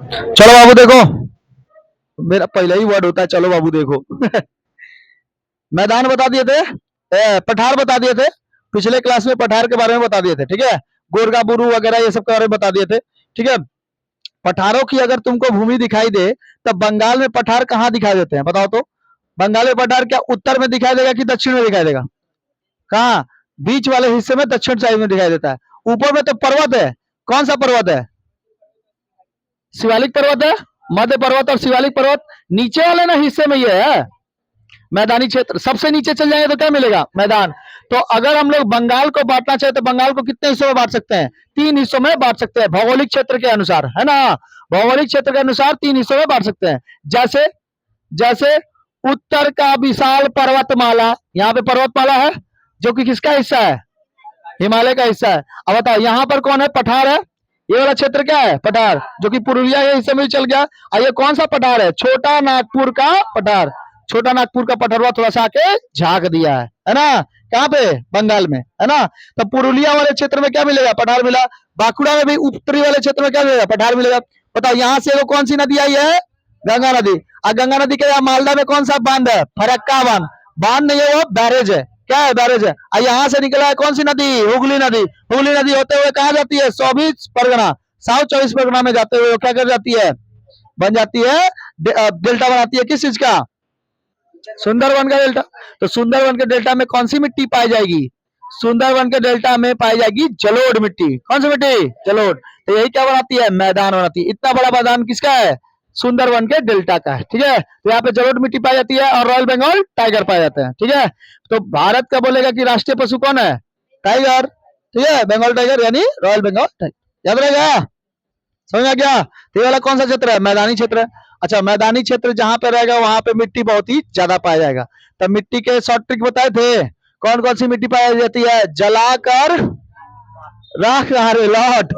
चलो बाबू देखो, मेरा पहला ही वर्ड होता है चलो बाबू देखो। मैदान बता दिए थे, पठार बता दिए थे, पिछले क्लास में पठार के बारे में बता दिए थे, ठीक है। गोरगा बुरू वगैरह ये सब के बारे में बता दिए थे, ठीक है। पठारों की अगर तुमको भूमि दिखाई दे, तब बंगाल में पठार कहाँ दिखाई देते हैं बताओ तो। बंगाल में पठार क्या उत्तर में दिखाई देगा कि दक्षिण में दिखाई देगा? कहाँ? बीच वाले हिस्से में, दक्षिण साइड में दिखाई देता है। ऊपर में तो पर्वत है, कौन सा पर्वत है? शिवालिक पर्वत है, मध्य पर्वत और शिवालिक पर्वत। नीचे वाले ना हिस्से में ये है मैदानी क्षेत्र। सबसे नीचे चल जाएंगे तो क्या मिलेगा? मैदान। तो अगर हम लोग बंगाल को बांटना चाहे तो बंगाल को कितने हिस्सों में बांट सकते हैं? 3 हिस्सों में बांट सकते हैं, भौगोलिक क्षेत्र के अनुसार, है ना। भौगोलिक क्षेत्र के अनुसार 3 हिस्सों में बांट सकते हैं। जैसे जैसे उत्तर का विशाल पर्वतमाला, यहाँ पे पर्वतमाला है जो कि किसका हिस्सा है? हिमालय का हिस्सा है। अब बताओ यहाँ पर कौन है? पठार है। ये वाला क्षेत्र क्या है? पठार, जो कि पुरुलिया के हिस्से में चल गया। और ये कौन सा पठार है? छोटा नागपुर का पठार। छोटा नागपुर का पठारवा थोड़ा सा आके झांक दिया है ना। कहाँ पे? बंगाल में, है ना। तो पुरुलिया वाले क्षेत्र में क्या मिलेगा? पठार मिला। बांकुड़ा में भी उत्तरी वाले क्षेत्र में क्या मिलेगा? पठार मिलेगा। बताओ यहाँ से वो कौन सी नदी आई है? गंगा नदी। और गंगा नदी के यहाँ मालदा में कौन सा बांध है? फरक्का बांध। बांध नहीं है, वो बैरेज है। क्या है? बैरेज है। और यहाँ से निकला है कौन सी नदी? हुगली नदी। हुगली नदी होते हुए कहाँ जाती है? 24 परगना, साउथ 24 परगना में जाते हुए क्या कर जाती है? बन जाती है, डेल्टा बनाती है। किस चीज का? सुंदरवन का डेल्टा। तो सुंदरवन के डेल्टा में कौन सी मिट्टी पाई जाएगी? सुंदरवन के डेल्टा में पाई जाएगी जलोढ़ मिट्टी। कौन सी मिट्टी? जलोढ़। तो यही क्या बनाती है? मैदान बनाती है। इतना बड़ा मैदान किसका है? सुंदरवन के डेल्टा का है, ठीक है। तो यहाँ पे जलोढ़ मिट्टी पाई जाती है और रॉयल बंगाल टाइगर पाए जाते हैं, ठीक है। तो भारत का बोलेगा कि राष्ट्रीय पशु कौन है? टाइगर, ठीक है। बंगाल टाइगर यानी रॉयल बंगाल टाइगर, याद रहेगा। समझ में आ गया? तो ये वाला कौन सा क्षेत्र है? मैदानी क्षेत्र है। अच्छा, मैदानी क्षेत्र जहां पे रहेगा वहां पे मिट्टी बहुत ही ज्यादा पाया जाएगा। तब मिट्टी के शॉर्ट ट्रिक बताए थे। कौन कौन सी मिट्टी पाई जाती है? जलाकर राख, अरे लौट।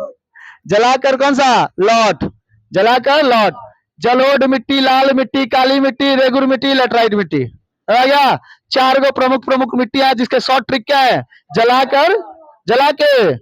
जलाकर कौन सा? लौट। जलाकर लौट। जलोढ़ मिट्टी, लाल मिट्टी, काली मिट्टी, रेगुर मिट्टी, लेटराइट मिट्टी। आ गया? 4 गो प्रमुख प्रमुख मिट्टियां जिसके शॉर्ट ट्रिक क्या है? जलाकर, जला के,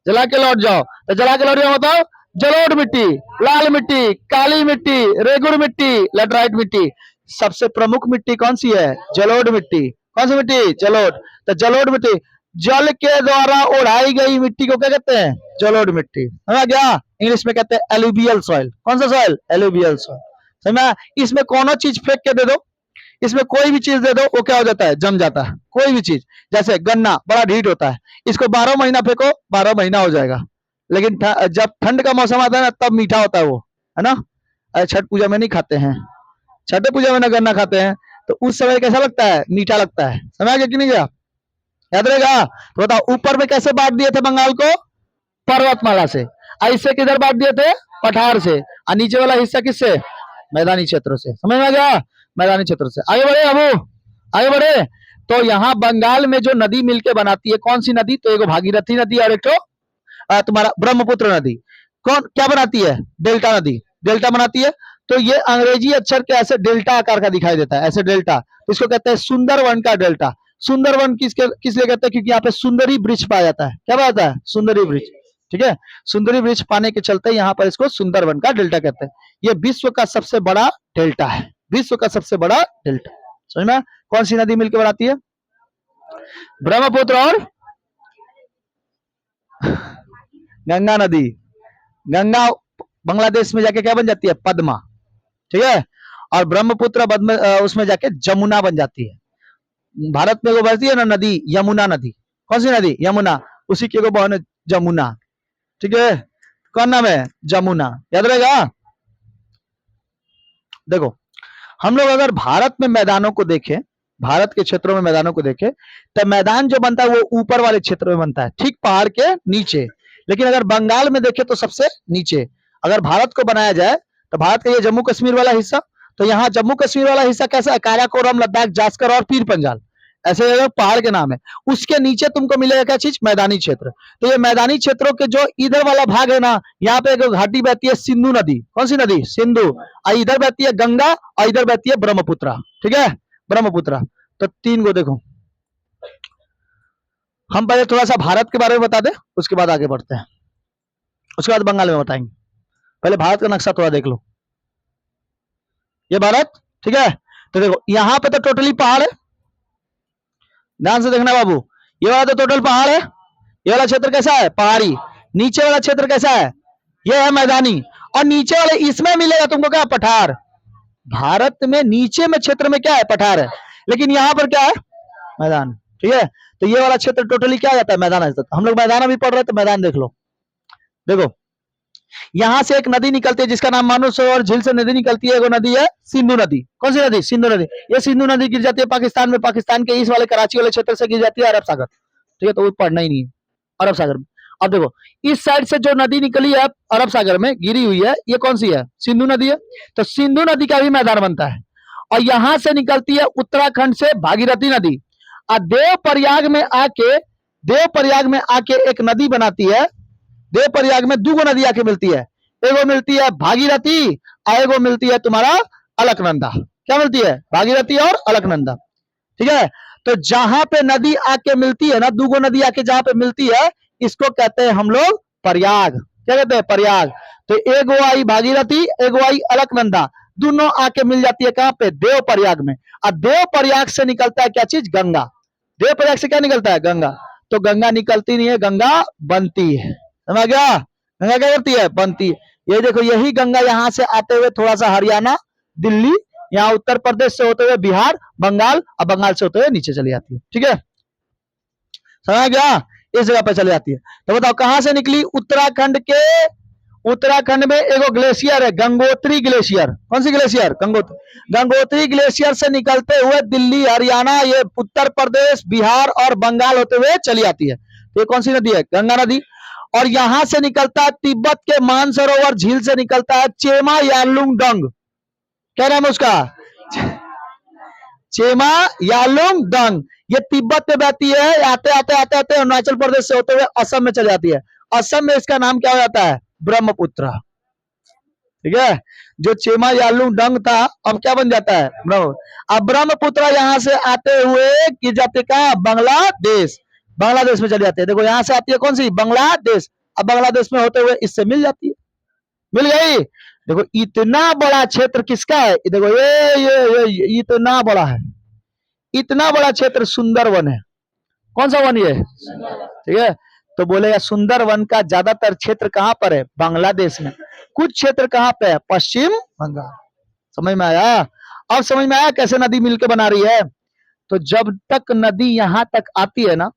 जला के लौट जाओ। तो जला के लौट जाओ बताओ। जलोढ़ मिट्टी, लाल मिट्टी, काली मिट्टी, रेगुर मिट्टी, लेटराइट मिट्टी। सबसे प्रमुख मिट्टी कौन सी है? जलोढ़ मिट्टी। कौन सी मिट्टी? जलोढ़। तो जलोढ़ मिट्टी, जल के द्वारा उड़ाई गई मिट्टी को क्या कहते हैं? जलोढ़ मिट्टी। समझ गया? इंग्लिश में कहते हैं एलुवियल सॉइल। कौन सा सॉइल? Alluvial soil. समझ? इसमें कोनो चीज फेंक के दे दो, इसमें कोई भी चीज दे दो, वो क्या हो जाता है? जम जाता है। कोई भी चीज, जैसे गन्ना बड़ा ढीठ होता है, इसको 12 महीना फेंको, 12 महीना हो जाएगा। लेकिन जब ठंड का मौसम आता है ना, तब मीठा होता है वो, है ना। छठ पूजा में नहीं खाते हैं, छठे पूजा में ना गन्ना खाते हैं, तो उस समय कैसा लगता है? मीठा लगता है। समझ गया कि नहीं गया? याद रहेगा? तो बताओ, ऊपर में कैसे बांट दिए थे बंगाल को? पर्वतमाला से। ऐसे किधर बांट दिए थे? पठार से। और नीचे वाला हिस्सा किससे? मैदानी क्षेत्रों से। समझ में आ गया? मैदानी क्षेत्र से। आगे बढ़े अबू, आगे बढ़े। तो यहाँ बंगाल में जो नदी मिलके बनाती है, कौन सी नदी? तो एक भागीरथी नदी और एक तुम्हारा ब्रह्मपुत्र नदी। कौन क्या बनाती है? डेल्टा नदी, डेल्टा बनाती है। तो ये अंग्रेजी अक्षर के ऐसे डेल्टा आकार का दिखाई देता है, ऐसे डेल्टा। तो इसको कहते हैं सुंदरवन का डेल्टा। सुंदरवन किस लिए कहते हैं? क्योंकि यहाँ पे सुंदरी वृक्ष पाया जाता है। क्या पाया जाता है? सुंदरी वृक्ष, ठीक है। सुंदरी वृक्ष पाने के चलते यहाँ पर इसको सुंदरवन का डेल्टा कहते हैं। ये विश्व का सबसे बड़ा डेल्टा है, विश्व का सबसे बड़ा डेल्टा। समझ में? कौन सी नदी मिलकर बनाती है? ब्रह्मपुत्र और गंगा नदी। गंगा बांग्लादेश में जाके क्या बन जाती है? पद्मा, ठीक है। और ब्रह्मपुत्र उसमें जाके जमुना बन जाती है। भारत में वो बहती है ना नदी, यमुना नदी। कौन सी नदी? यमुना। उसी की बहन है जमुना, ठीक है। कौन नाम है? जमुना। याद रहेगा? देखो, हम लोग अगर भारत में मैदानों को देखें, भारत के क्षेत्रों में मैदानों को देखें, तो मैदान जो बनता है वो ऊपर वाले क्षेत्र में बनता है, ठीक पहाड़ के नीचे। लेकिन अगर बंगाल में देखें तो सबसे नीचे। अगर भारत को बनाया जाए तो भारत का ये जम्मू कश्मीर वाला हिस्सा, तो यहाँ जम्मू कश्मीर वाला हिस्सा कैसा है? काराकोरम, लद्दाख, जास्कर और पीर पंजाल, ऐसे जगह पहाड़ के नाम है। उसके नीचे तुमको मिलेगा क्या चीज? मैदानी क्षेत्र। तो ये मैदानी क्षेत्रों के जो इधर वाला भाग है ना, यहाँ पे एक घाटी बहती है सिंधु नदी। कौन सी नदी? सिंधु। और इधर बहती है गंगा और इधर बहती है ब्रह्मपुत्र, ठीक है। ब्रह्मपुत्र। तो 3 को देखो। हम पहले थोड़ा सा भारत के बारे में बता दें, उसके बाद आगे बढ़ते हैं, उसके बाद बंगाल में बताएंगे। पहले भारत का नक्शा थोड़ा देख लो, ये भारत, ठीक है। तो देखो यहाँ पे तो टोटली पहाड़ है, ध्यान से देखना बाबू, ये वाला तो टोटल पहाड़ है, ये वाला क्षेत्र कैसा है, पहाड़ी। नीचे वाला क्षेत्र कैसा है, ये है मैदानी। और नीचे वाले इसमें मिलेगा तुमको क्या, पठार। भारत में नीचे में क्षेत्र में क्या है, पठार है, लेकिन यहाँ पर क्या है, मैदान, ठीक है। तो ये वाला क्षेत्र टोटली क्या जाता है, मैदान। हम लोग मैदान अभी पढ़ रहे हैं, तो मैदान देख लो। देखो यहां से एक नदी निकलती है जिसका नाम मानस सरोवर झील से नदी निकलती है, वो नदी है सिंधु नदी। कौन सी नदी, सिंधु नदी। ये सिंधु नदी गिर जाती है पाकिस्तान में, पाकिस्तान के इस वाले कराची वाले क्षेत्र से गिर जाती है अरब सागर, ठीक है। तो वो पढ़ना ही नहीं है, अरब सागर में। अब देखो इस साइड से जो नदी निकली है अरब सागर में गिरी हुई है, ये कौन सी है, सिंधु नदी है। तो सिंधु नदी का भी मैदान बनता है। और यहां से निकलती है उत्तराखंड से भागीरथी नदी, और देवप्रयाग में आके एक नदी बनाती है। देवप्रयाग में दो नदी आके मिलती है, एगो मिलती है भागीरथी और एगो मिलती है तुम्हारा अलकनंदा। क्या मिलती है, भागीरथी और अलकनंदा, ठीक है। तो जहां पे नदी आके मिलती है ना, दूगो नदी आके जहां पे मिलती है, इसको कहते हैं हम लोग प्रयाग। क्या कहते हैं, प्रयाग। तो एगो आई भागीरथी, एगो आई अलकनंदा, दोनों आके मिल जाती है कहां पे, देवप्रयाग में। और देवप्रयाग से निकलता है क्या चीज, गंगा। देवप्रयाग से क्या निकलता है, गंगा। तो गंगा निकलती नहीं है, गंगा बनती है, समझ गया। गंगा क्या करती है, बनती है। ये देखो यही गंगा यहाँ से आते हुए थोड़ा सा हरियाणा, दिल्ली, यहाँ उत्तर प्रदेश से होते हुए बिहार, बंगाल, और बंगाल से होते हुए नीचे चली जाती है, ठीक है। समझ गया, इस जगह पे चली जाती है। तो बताओ कहां से निकली, उत्तराखंड में एगो ग्लेशियर है, गंगोत्री ग्लेशियर। कौन सी ग्लेशियर, गंगोत्री ग्लेशियर से निकलते हुए दिल्ली, हरियाणा, ये उत्तर प्रदेश, बिहार और बंगाल होते हुए चली आती है। तो ये कौन सी नदी है, गंगा नदी। और यहां से निकलता है तिब्बत के मानसरोवर झील से निकलता है चेमा यालुंग डंग। क्या नाम है उसका, चेमा यालुंग डंग। ये तिब्बत में बहती है, आते आते आते आते अरुणाचल प्रदेश से होते हुए असम में चली जाती है। असम में इसका नाम क्या हो जाता है, ब्रह्मपुत्र, ठीक है। जो चेमा यालुंग डंग था अब क्या बन जाता है, ब्रह्मपुत्र। अब ब्रह्मपुत्र यहां से आते हुए गिर जाते कहा, बांग्लादेश, बांग्लादेश में चली जाती है। देखो यहां से आती है कौन सी, बांग्लादेश। अब बांग्लादेश में होते हुए इससे मिल जाती है, मिल गई। देखो इतना बड़ा क्षेत्र किसका है, देखो ये इतना बड़ा है, इतना बड़ा क्षेत्र सुंदरवन है। कौन सा वन ये, ठीक है। तो बोलेगा सुंदरवन का ज्यादातर क्षेत्र कहां पर है, बांग्लादेश में। कुछ क्षेत्र कहां पे है, पश्चिम बंगाल। समझ में आया, अब समझ में आया कैसे नदी मिलकर बना रही है। तो जब तक नदी यहां तक आती है ना,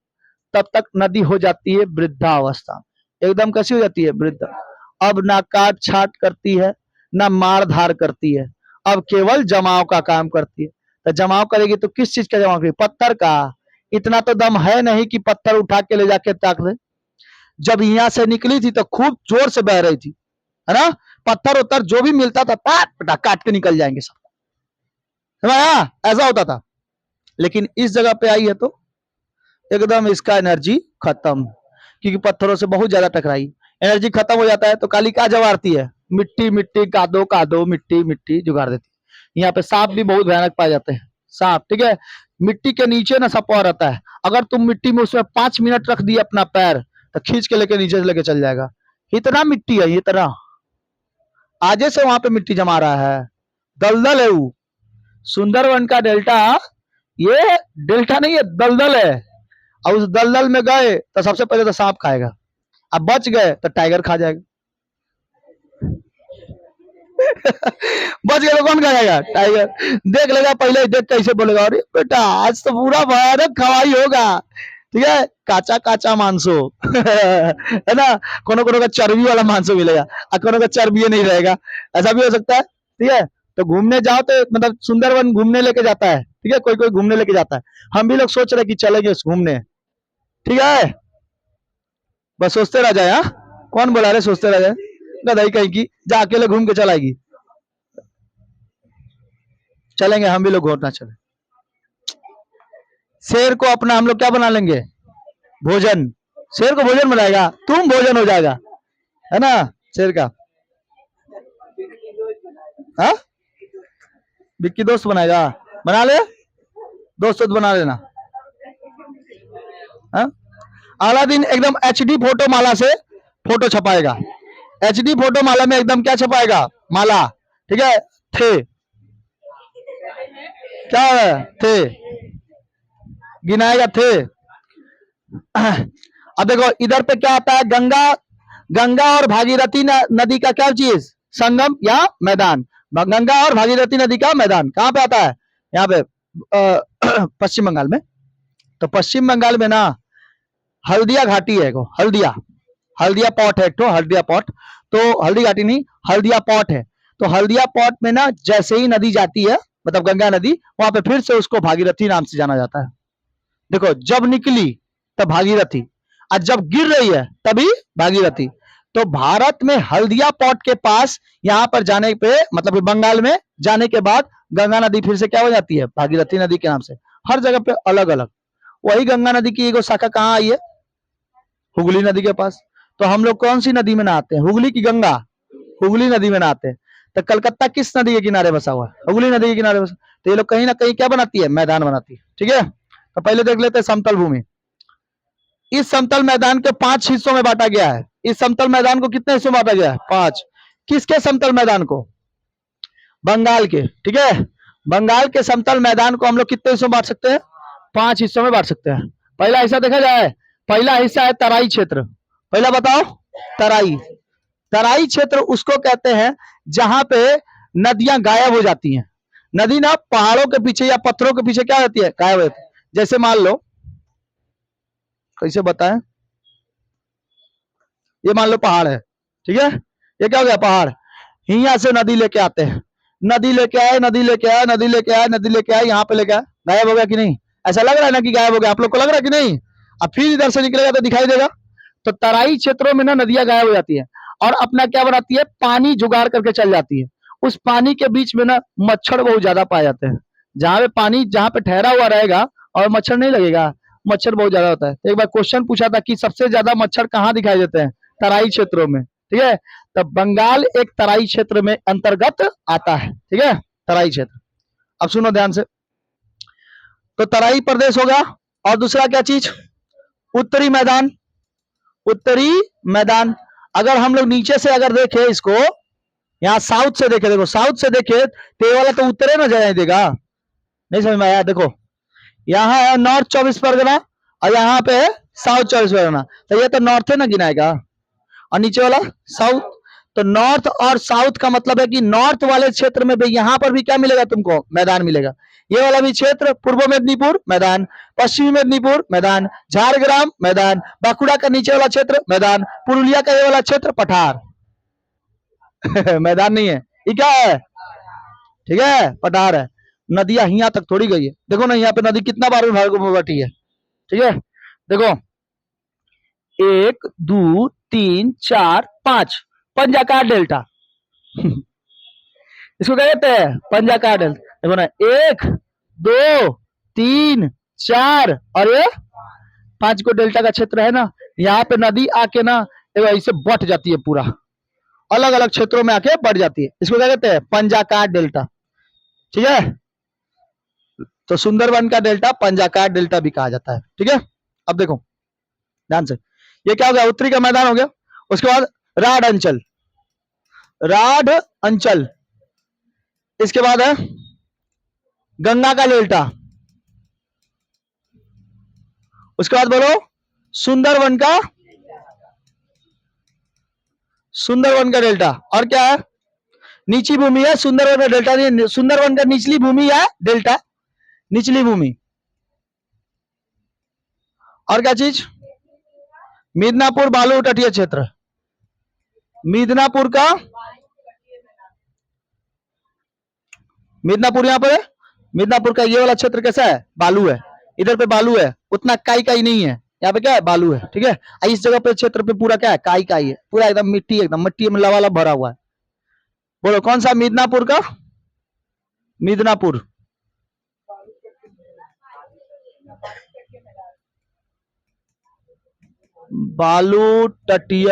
तब तक नदी हो जाती है वृद्धावस्था, एकदम कैसी हो जाती है, वृद्ध। अब ना काट छाट करती है, ना मार धार करती है, अब केवल जमाव का काम करती है। तो जमाव करेगी तो किस चीज का जमाव करेगी, पत्थर का। इतना तो दम है नहीं कि पत्थर उठा के ले जाके ताक दे। जब यहाँ से निकली थी तो खूब जोर से बह रही थी, है ना। पत्थर उत्तर जो भी मिलता था पाट काट के निकल जाएंगे सब, समझा, ऐसा होता था। लेकिन इस जगह पे आई है तो एकदम इसका एनर्जी खत्म, क्योंकि पत्थरों से बहुत ज्यादा टकराई, एनर्जी खत्म हो जाता है। तो काली का जवारती है, मिट्टी मिट्टी कादो कादो, मिट्टी मिट्टी जुगाड़ देती है। यहाँ पे सांप भी बहुत भयानक पाए जाते हैं, सांप, ठीक है। मिट्टी के नीचे ना सपा रहता है, अगर तुम मिट्टी में उसमें 5 मिनट रख दिए अपना पैर, तो खींच के लेके नीचे से लेके चल जाएगा। इतना मिट्टी है, इतना आजे से वहां पे मिट्टी जमा रहा है, दलदल है वो। सुंदरवन का डेल्टा, ये डेल्टा नहीं है, दलदल है। और उस दलदल में गए तो सबसे पहले तो सांप खाएगा, अब बच गए तो टाइगर खा जाएगा। बच गए तो कौन खाएगा, टाइगर। देख लेगा पहले ही, देख कैसे बोलेगा, अरे बेटा आज तो पूरा भयानक खवाई होगा, ठीक है। काचा काचा मांसो है ना, कोनो कोनो का चर्बी वाला मांसो मिलेगा, और कोनो का चर्बी नहीं रहेगा, ऐसा भी हो सकता है, ठीक है। तो घूमने जाओ तो मतलब सुंदरवन घूमने लेके जाता है, ठीक है, कोई कोई घूमने लेके जाता है। हम भी लोग सोच रहे कि चलेंगे घूमने, ठीक है। बस सोचते रह जाए, हाँ कौन बोला रहे सोचते रह जाए, गधाई कहीं की, जा अकेले घूम के चलाएगी। चलेंगे हम भी लोग घूमना, चले। शेर को अपना हम लोग क्या बना लेंगे, भोजन। शेर को भोजन बनाएगा, तुम भोजन हो जाएगा, है ना, शेर का। हाँ विक्की दोस्त बनाएगा, बना ले, दोस्त बना लेना। हाँ अगला दिन एकदम HD फोटो माला से फोटो छपाएगा, एचडी फोटो माला में एकदम क्या छपाएगा, माला, ठीक है, थे, क्या है, थे, गिनाएगा थे। अब देखो इधर पे क्या आता है, गंगा, गंगा और भागीरथी नदी का क्या चीज, संगम या मैदान। गंगा और भागीरथी नदी का मैदान कहाँ पे आता है, यहाँ पे पश्चिम बंगाल में। तो पश्चिम बंगाल में ना हल्दिया घाटी है, हल्दिया, हल्दिया पॉट है, तो हल्दिया पॉट, तो हल्दी घाटी नहीं, हल्दिया पॉट है। तो हल्दिया पॉट में ना जैसे ही नदी जाती है, मतलब गंगा नदी, वहां पे फिर से उसको भागीरथी नाम से जाना जाता है। देखो जब निकली तब भागीरथी, और जब गिर रही है तभी भागीरथी। तो भारत में हल्दिया पॉट के पास यहाँ पर जाने पे, मतलब बंगाल में जाने के बाद गंगा नदी फिर से क्या हो जाती है, भागीरथी नदी के नाम से। हर जगह पे अलग अलग। वही गंगा नदी की एक शाखा कहाँ आई है, हुगली नदी के पास। तो हम लोग कौन सी नदी में नहाते हैं, हुगली की गंगा, हुगली नदी में नहाते हैं। तो कलकत्ता किस नदी के किनारे बसा हुआ है, हुगली नदी के किनारे बसा। तो ये लोग कहीं ना कहीं क्या बनाती है, मैदान बनाती है, ठीक है। तो पहले देख लेते हैं समतल भूमि। इस समतल मैदान के 5 हिस्सों में बांटा गया है। इस समतल मैदान को कितने हिस्सों में बांटा गया है, 5। किसके समतल मैदान को, बंगाल के, ठीक है। बंगाल के समतल मैदान को हम लोग कितने हिस्सों में बांट सकते हैं, 5 हिस्सों में बांट सकते हैं। पहला हिस्सा देखा जाए, पहला हिस्सा है तराई क्षेत्र। पहला बताओ, तराई। तराई क्षेत्र उसको कहते हैं जहां पे नदियां गायब हो जाती हैं। नदी ना पहाड़ों के पीछे या पत्थरों के पीछे क्या रहती है, गायब हो जाती है। जैसे मान लो, कैसे बताएं, ये मान लो पहाड़ है, ठीक है, ये क्या हो गया, पहाड़। यहाँ से नदी लेके आते हैं, नदी लेके आए, नदी लेके आए, नदी लेके आए, नदी लेके आए, यहाँ पे लेके आए, गायब हो गया कि नहीं, ऐसा लग रहा है ना कि गायब हो गया, आप लोग को लग रहा है कि नहीं। अब फिर इधर से निकलेगा तो दिखाई देगा। तो तराई क्षेत्रों में ना नदियां गायब हो जाती है और अपना क्या बनाती है, पानी जुगाड़ करके चल जाती है। उस पानी के बीच में ना मच्छर बहुत ज्यादा पाए जाते हैं। जहां पे पानी, जहां पे ठहरा हुआ रहेगा और मच्छर नहीं लगेगा, मच्छर बहुत ज्यादा होता है। तो एक बार क्वेश्चन पूछा था कि सबसे ज्यादा मच्छर कहाँ दिखाई देते हैं, तराई क्षेत्रों में, ठीक है। तो बंगाल एक तराई क्षेत्र में अंतर्गत आता है, ठीक है, तराई क्षेत्र। अब सुनो ध्यान से, तो तराई प्रदेश होगा। और दूसरा क्या चीज, उत्तरी मैदान। उत्तरी मैदान, अगर हम लोग नीचे से अगर देखें इसको, यहाँ साउथ से देखे, देखो साउथ से देखे तो ये वाला तो उत्तरे में जाने देगा, नहीं समझ में आया। देखो यहाँ है नॉर्थ 24 परगना और यहाँ पे है साउथ 24 परगना, तो ये तो नॉर्थ है ना गिनाएगा, और नीचे वाला साउथ। तो नॉर्थ और साउथ का मतलब है कि नॉर्थ वाले क्षेत्र में भी यहाँ पर भी क्या मिलेगा तुमको, मैदान मिलेगा। ये वाला भी क्षेत्र, पूर्व मेदिनीपुर मैदान, पश्चिमी मेदिनीपुर मैदान, झारग्राम मैदान, बांकुड़ा का नीचे वाला क्षेत्र मैदान, पुरुलिया का ये वाला क्षेत्र पठार। मैदान नहीं है, ये क्या है, ठीक है, पठार है। नदियां यहाँ तक थोड़ी गई है, देखो ना यहाँ पे नदी कितना बार भागों में बटी है, ठीक है। देखो 1 2 3 4 5, पंजाकार डेल्टा। इसको क्या कहते हैं, पंजाकार डेल्टा। देखो ना 1 2 3 4 और ये 5 को डेल्टा का क्षेत्र है ना। यहाँ पे नदी आके ना ऐसे बट जाती है, पूरा अलग अलग क्षेत्रों में आके बढ़ जाती है। इसको क्या कहते हैं, पंजाकार डेल्टा, ठीक है। तो सुंदरबन का डेल्टा पंजाकार डेल्टा भी कहा जाता है, ठीक है। अब देखो ध्यान से, ये क्या हो गया, उत्तरी का मैदान हो गया। उसके बाद राढ़ अंचल, राढ़ अंचल। इसके बाद है गंगा का डेल्टा। उसके बाद बोलो सुंदरबन का, सुंदरबन का डेल्टा। और क्या है, नीची भूमि है, सुंदरबन का डेल्टा नहीं, सुंदरबन का निचली भूमि है डेल्टा, निचली भूमि। और क्या चीज, मिदनापुर बालू तटीय क्षेत्र, मिदनापुर का, मिदनापुर यहाँ पर है। मिदनापुर का ये वाला क्षेत्र कैसा है, बालू है, इधर पे बालू है, उतना काई काई नहीं है, यहाँ पे क्या है, बालू है, ठीक है। इस जगह पे क्षेत्र पे पूरा क्या है, काई काई है, पूरा एकदम मिट्टी, एकदम मिट्टी में लवालब भरा हुआ है। बोलो कौन सा, मिदनापुर का, मिदनापुर, बालू तटीय,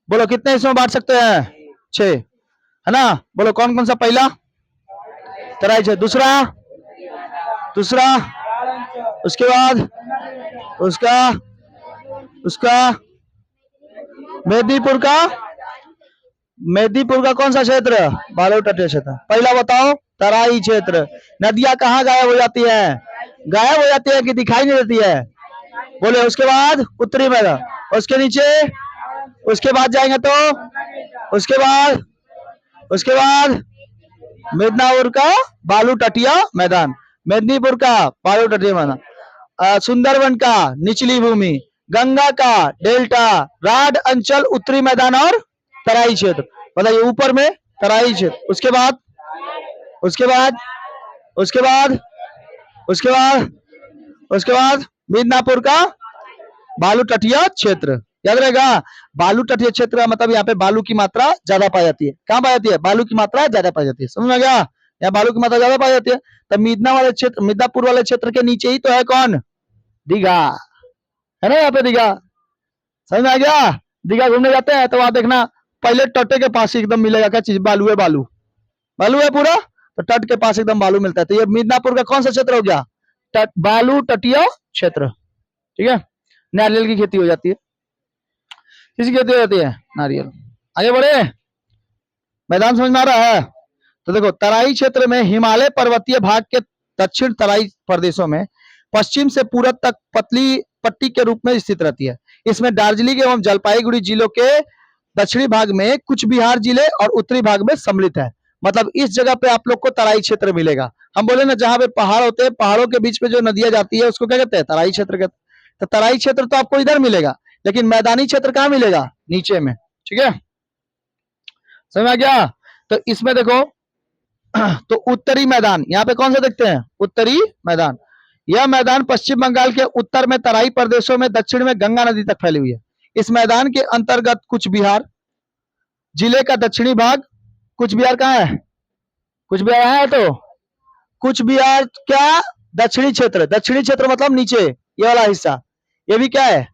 बोलो कितने हिस्सों में बांट सकते हैं, 6, है ना। बोलो कौन कौन सा, पहला तराई क्षेत्र, दूसरा, दूसरा उसके बाद उसका उसका मेदिनीपुर का मेदिनीपुर का कौन सा क्षेत्र? बालू तटीय क्षेत्र। पहला बताओ, तराई क्षेत्र। नदियां कहाँ गायब हो जाती है? गायब हो जाती है कि दिखाई नहीं देती है? बोले। उसके बाद उत्तरी मैदान, उसके नीचे, उसके बाद जाएंगे तो उसके बाद मिदनापुर का बालू तटीय मैदान, मेदिनीपुर का बालू तटीय मैदान, सुंदरवन का निचली भूमि, गंगा का डेल्टा, राढ़ अंचल उत्तरी मैदान और तराई क्षेत्र। बताइए ऊपर में तराई क्षेत्र। उसके बाद उसके बाद उसके बाद उसके बाद मिदनापुर का बालू तटीय क्षेत्र। याद रहेगा, बालू तटीय क्षेत्र का मतलब यहाँ पे बालू की मात्रा ज्यादा पाई जाती है। कहाँ पाई जाती है? बालू की मात्रा ज्यादा पाई जाती है। समझ में गया? यहाँ बालू की मात्रा ज्यादा पाई जाती है। तब मिदनापुर वाले क्षेत्र के नीचे ही तो है कौन? दीघा है ना, यहाँ पे दीघा। समझ में आ गया? दीघा घूमने जाते हैं तो वहां देखना, पहले तटे के पास एकदम मिलेगा क्या चीज? बालू है, बालू बालू है पूरा, तो तट के पास एकदम बालू मिलता है। तो ये मिदनापुर का कौन सा क्षेत्र हो गया? बालू तटीय क्षेत्र। ठीक है। नारियल की खेती हो जाती है। किसकी खेती हो जाती है? नारियल। आगे बढ़े, मैदान समझ में आ रहा है? तो देखो, तराई क्षेत्र में हिमालय पर्वतीय भाग के दक्षिण तराई प्रदेशों में पश्चिम से पूरब तक पतली पट्टी के रूप में स्थित रहती है। इसमें दार्जिलिंग एवं जलपाईगुड़ी जिलों के दक्षिणी भाग में कुछ बिहार जिले और उत्तरी भाग में सम्मिलित है। मतलब इस जगह पे आप लोग को तराई क्षेत्र मिलेगा। हम बोले ना, जहां पे पहाड़ होते हैं, पहाड़ों के बीच में जो नदियां जाती है उसको क्या कहते हैं? तराई क्षेत्र कहते हैं। तो तराई क्षेत्र तो आपको इधर मिलेगा, लेकिन मैदानी क्षेत्र कहाँ मिलेगा? नीचे में। ठीक है, समझ में आ गया? तो इसमें देखो, तो उत्तरी मैदान यहाँ पे कौन सा देखते हैं? उत्तरी मैदान। यह मैदान पश्चिम बंगाल के उत्तर में तराई प्रदेशों में दक्षिण में गंगा नदी तक फैली हुई है। इस मैदान के अंतर्गत कुछ बिहार जिले का दक्षिणी भाग, कुछ बिहार कहाँ है? कुछ बिहार है, तो कुछ बिहार क्या? दक्षिणी क्षेत्र। दक्षिणी क्षेत्र मतलब नीचे ये वाला हिस्सा, ये भी क्या है?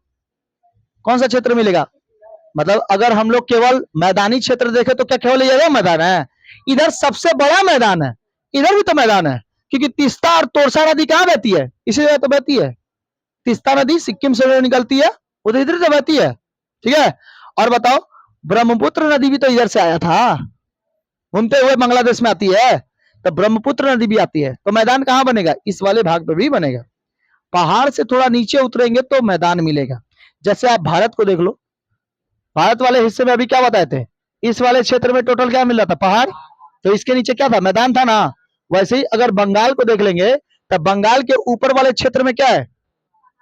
कौन सा क्षेत्र मिलेगा? मतलब अगर हम लोग केवल मैदानी क्षेत्र देखें तो क्या केवल ये मैदान है? इधर सबसे बड़ा मैदान है, इधर भी तो मैदान है, क्योंकि तीस्ता और तोरसा नदी कहाँ बहती है? इसी जगह तो बहती है। तीस्ता नदी सिक्किम से जो निकलती है वो तो इधर से बहती है। ठीक है। और बताओ, ब्रह्मपुत्र नदी भी तो इधर से आया था, घूमते हुए बांग्लादेश में आती है, तो ब्रह्मपुत्र नदी भी आती है। तो मैदान कहाँ बनेगा? इस वाले भाग पे भी बनेगा। पहाड़ से थोड़ा नीचे उतरेंगे तो मैदान मिलेगा। जैसे आप भारत को देख लो, भारत वाले हिस्से में अभी क्या बताए थे? इस वाले क्षेत्र में टोटल क्या मिल रहा था? पहाड़। तो इसके नीचे क्या था? मैदान था ना। वैसे ही अगर बंगाल को देख लेंगे, तब बंगाल के ऊपर वाले क्षेत्र में क्या है?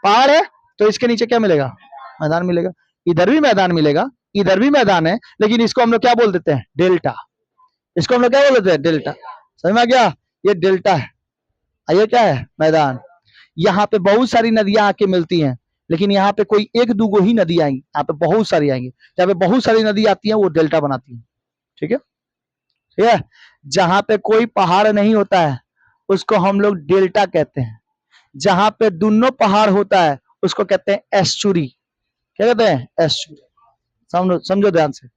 पहाड़ है। तो इसके नीचे क्या मिलेगा? मैदान मिलेगा। इधर भी मैदान मिलेगा, इधर भी मैदान है, लेकिन इसको हम लोग क्या बोल देते हैं? डेल्टा। इसको हम लोग क्या बोल देते हैं? डेल्टा। समझ में आ गया? ये डेल्टा है, ये क्या है? मैदान। यहाँ पे बहुत सारी नदियां आके मिलती हैं, लेकिन यहाँ पे कोई एक दूगो ही नदी आएंगी, यहाँ पे बहुत सारी आएंगी। जहाँ पे बहुत सारी नदी आती है वो डेल्टा बनाती है। ठीक है, ठीक है। जहां पे कोई पहाड़ नहीं होता है उसको हम लोग डेल्टा कहते हैं। जहां पे दोनों पहाड़ होता है उसको कहते हैं एस्चुरी। क्या कहते हैं? एस्चुरी। समझो, समझो ध्यान से।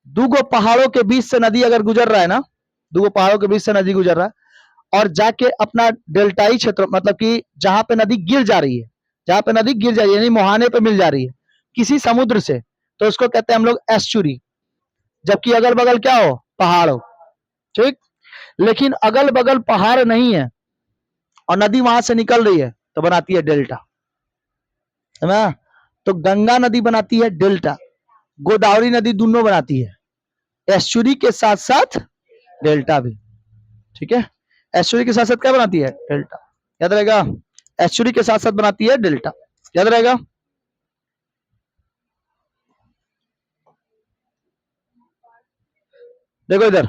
दूगो पहाड़ों के बीच से नदी अगर गुजर रहा है ना, दूगो पहाड़ों के बीच से नदी गुजर रहा है और जाके अपना डेल्टाई क्षेत्र, मतलब कि जहां पे नदी गिर जा रही है, जहां पे नदी गिर जा रही है यानी मुहाने पे मिल जा रही है किसी समुद्र से, तो उसको कहते हैं हम लोग एस्चुरी। जबकि अगल बगल क्या हो? पहाड़ हो। ठीक। लेकिन अगल बगल पहाड़ नहीं है और नदी वहां से निकल रही है तो बनाती है डेल्टा, है ना? तो गंगा नदी बनाती है डेल्टा, गोदावरी नदी दोनों बनाती है, एस्चुरी के साथ साथ डेल्टा भी। ठीक है, एस्चुरी के साथ साथ क्या बनाती है? डेल्टा। याद रहेगा? एस्चुरी के साथ साथ बनाती है डेल्टा। याद रहेगा? देखो इधर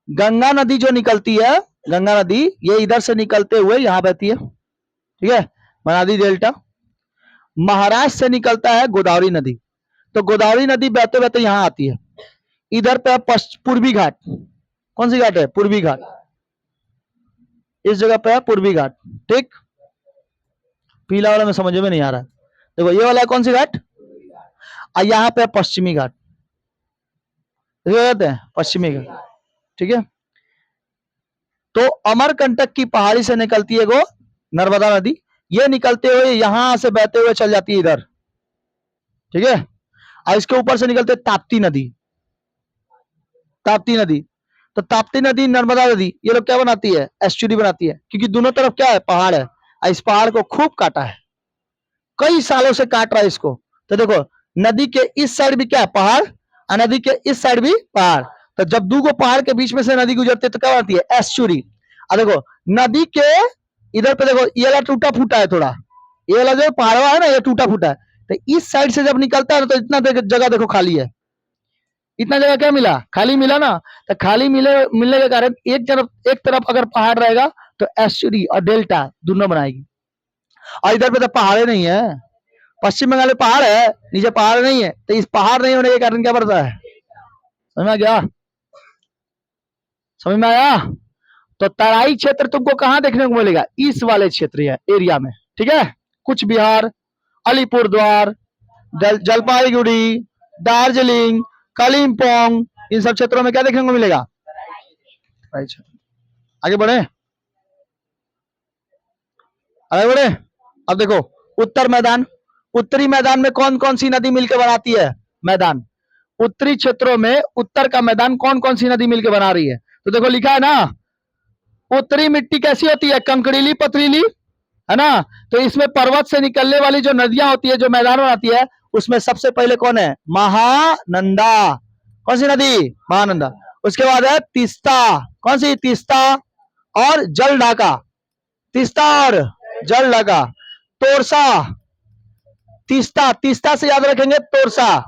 गंगा नदी जो निकलती है, गंगा नदी ये इधर से निकलते हुए यहां बहती है। ठीक है, बना दी डेल्टा। महाराष्ट्र से निकलता है गोदावरी नदी, तो गोदावरी नदी बहते बहते यहां आती है। इधर पे पूर्वी घाट। कौन सी घाट है? पूर्वी घाट। इस जगह पे है पूर्वी घाट। ठीक, पीला वाला में समझ में नहीं आ रहा है। देखो ये वाला है कौन सी घाट, और यहाँ पे पश्चिमी घाट, कहते हैं पश्चिमी घाट। ठीक है, तो अमरकंटक की पहाड़ी से निकलती है वो नर्मदा नदी, ये निकलते हुए यहां से बहते हुए चल जाती है इधर, ठीक है। और इसके ऊपर से निकलते ताप्ती नदी, ताप्ती नदी। तो ताप्ती नदी, नर्मदा नदी, ये लोग क्या बनाती है, एस्चुरी बनाती है, क्योंकि दोनों तरफ क्या है, पहाड़ है। और इस पहाड़ को खूब काटा है, कई सालों से काट रहा है इसको। तो देखो, नदी के इस साइड भी क्या है, पहाड़, और नदी के इस साइड भी पहाड़। तो जब दो गो पहाड़ के बीच में से नदी गुजरती है तो क्या बनती है, एस्चुरी। और देखो, नदी के इधर पे देखो, ये वाला टूटा फूटा है थोड़ा, ये वाला जो पहाड़वा है ना, ये टूटा फूटा है। तो इस साइड से जब निकलता है तो इतना जगह देखो खाली है, इतना जगह क्या मिला, खाली मिला ना। तो खाली मिलने के कारण एक तरफ अगर पहाड़ रहेगा तो एस्चुरी और डेल्टा दोनों बनाएगी। और इधर पे तो पहाड़े नहीं है, पश्चिम बंगाल में पहाड़ है, नीचे पहाड़ नहीं है। तो इस पहाड़ नहीं होने के कारण क्या पड़ता है, समझ में आ गया, समझ में आया। तो तराई क्षेत्र तुमको कहां देखने को मिलेगा, इस वाले क्षेत्र एरिया में, ठीक है। कुछ बिहार, अलीपुरद्वार, जलपाईगुड़ी, दार्जिलिंग, कालिम्पोंग, इन सब क्षेत्रों में क्या देखने को मिलेगा, आगे बढ़े, आगे बढ़े। अब देखो, उत्तर मैदान, उत्तरी मैदान में कौन कौन सी नदी मिलकर बनाती है मैदान, उत्तरी क्षेत्रों में उत्तर का मैदान कौन कौन सी नदी मिलकर बना रही है। तो देखो लिखा है ना, उत्तरी मिट्टी कैसी होती है, कंकड़ीली पथरीली, है ना। तो इसमें पर्वत से निकलने वाली जो नदियां होती है, जो मैदान बनाती है, उसमें सबसे पहले कौन है, महानंदा। कौन सी नदी, महानंदा। उसके बाद है तीस्ता, कौन सी, तीस्ता और जल ढाका, तीस्ता और जल ढाका। तोरसा, तीस्ता, तीस्ता से याद रखेंगे तोरसा,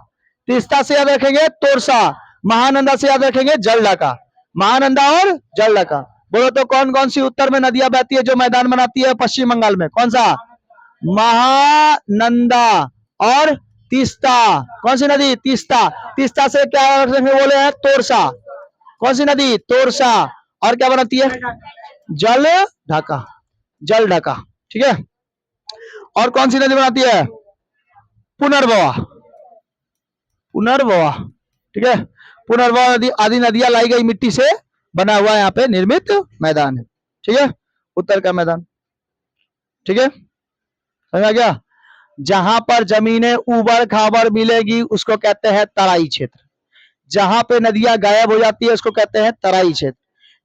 तीस्ता से याद रखेंगे तोरसा। महानंदा से याद रखेंगे जल ढाका, महानंदा और जल ढाका। बोलो तो कौन कौन सी उत्तर में नदियां बहती है जो मैदान बनाती है पश्चिम बंगाल में, कौन सा, महानंदा और तीस्ता। कौन सी नदी, तीस्ता, तीस्ता से क्या रखेंगे, बोले हैं तोरसा। कौन सी नदी, तोरसा। और क्या बनाती है, जल ढाका, जल ढाका, ठीक है। और कौन सी नदी बनाती है, पुनर्भवा, पुनर्भवा, ठीक है। पुनर्भवा नदी, आदि नदियां लाई गई मिट्टी से बना हुआ यहाँ पे निर्मित मैदान है, ठीक है, उत्तर का मैदान, ठीक है, समझ आ गया। जहां पर जमीनें उबड़ खाबड़ मिलेगी उसको कहते हैं तराई क्षेत्र, जहां पे नदियां गायब हो जाती है उसको कहते हैं तराई क्षेत्र,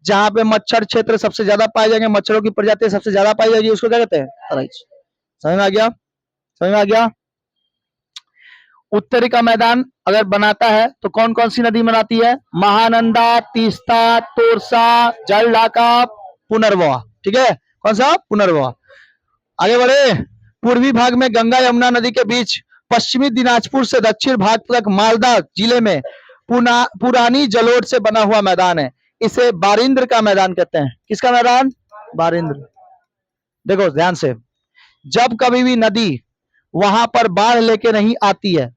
जहां पे मच्छर क्षेत्र सबसे ज्यादा पाए जाएंगे, मच्छरों की प्रजाति सबसे ज्यादा पाई जाएगी, उसको क्या कहते हैं, तराई क्षेत्र। समझ में आ गया, समझ में आ गया। उत्तरी का मैदान अगर बनाता है तो कौन कौन सी नदी बनाती है, महानंदा, तीस्ता, तोरसा, जल ढाका, पुनर्भवा, ठीक है। कौन सा, पुनर्भवा। आगे बढ़े, पूर्वी भाग में गंगा यमुना नदी के बीच पश्चिमी दिनाजपुर से दक्षिण भाग तक मालदा जिले में पुरानी जलोढ़ से बना हुआ मैदान है, इसे बारिंद्र का मैदान कहते हैं। किसका मैदान, बारिंद्र। देखो ध्यान से, जब कभी भी नदी वहां पर बाढ़ लेके नहीं आती है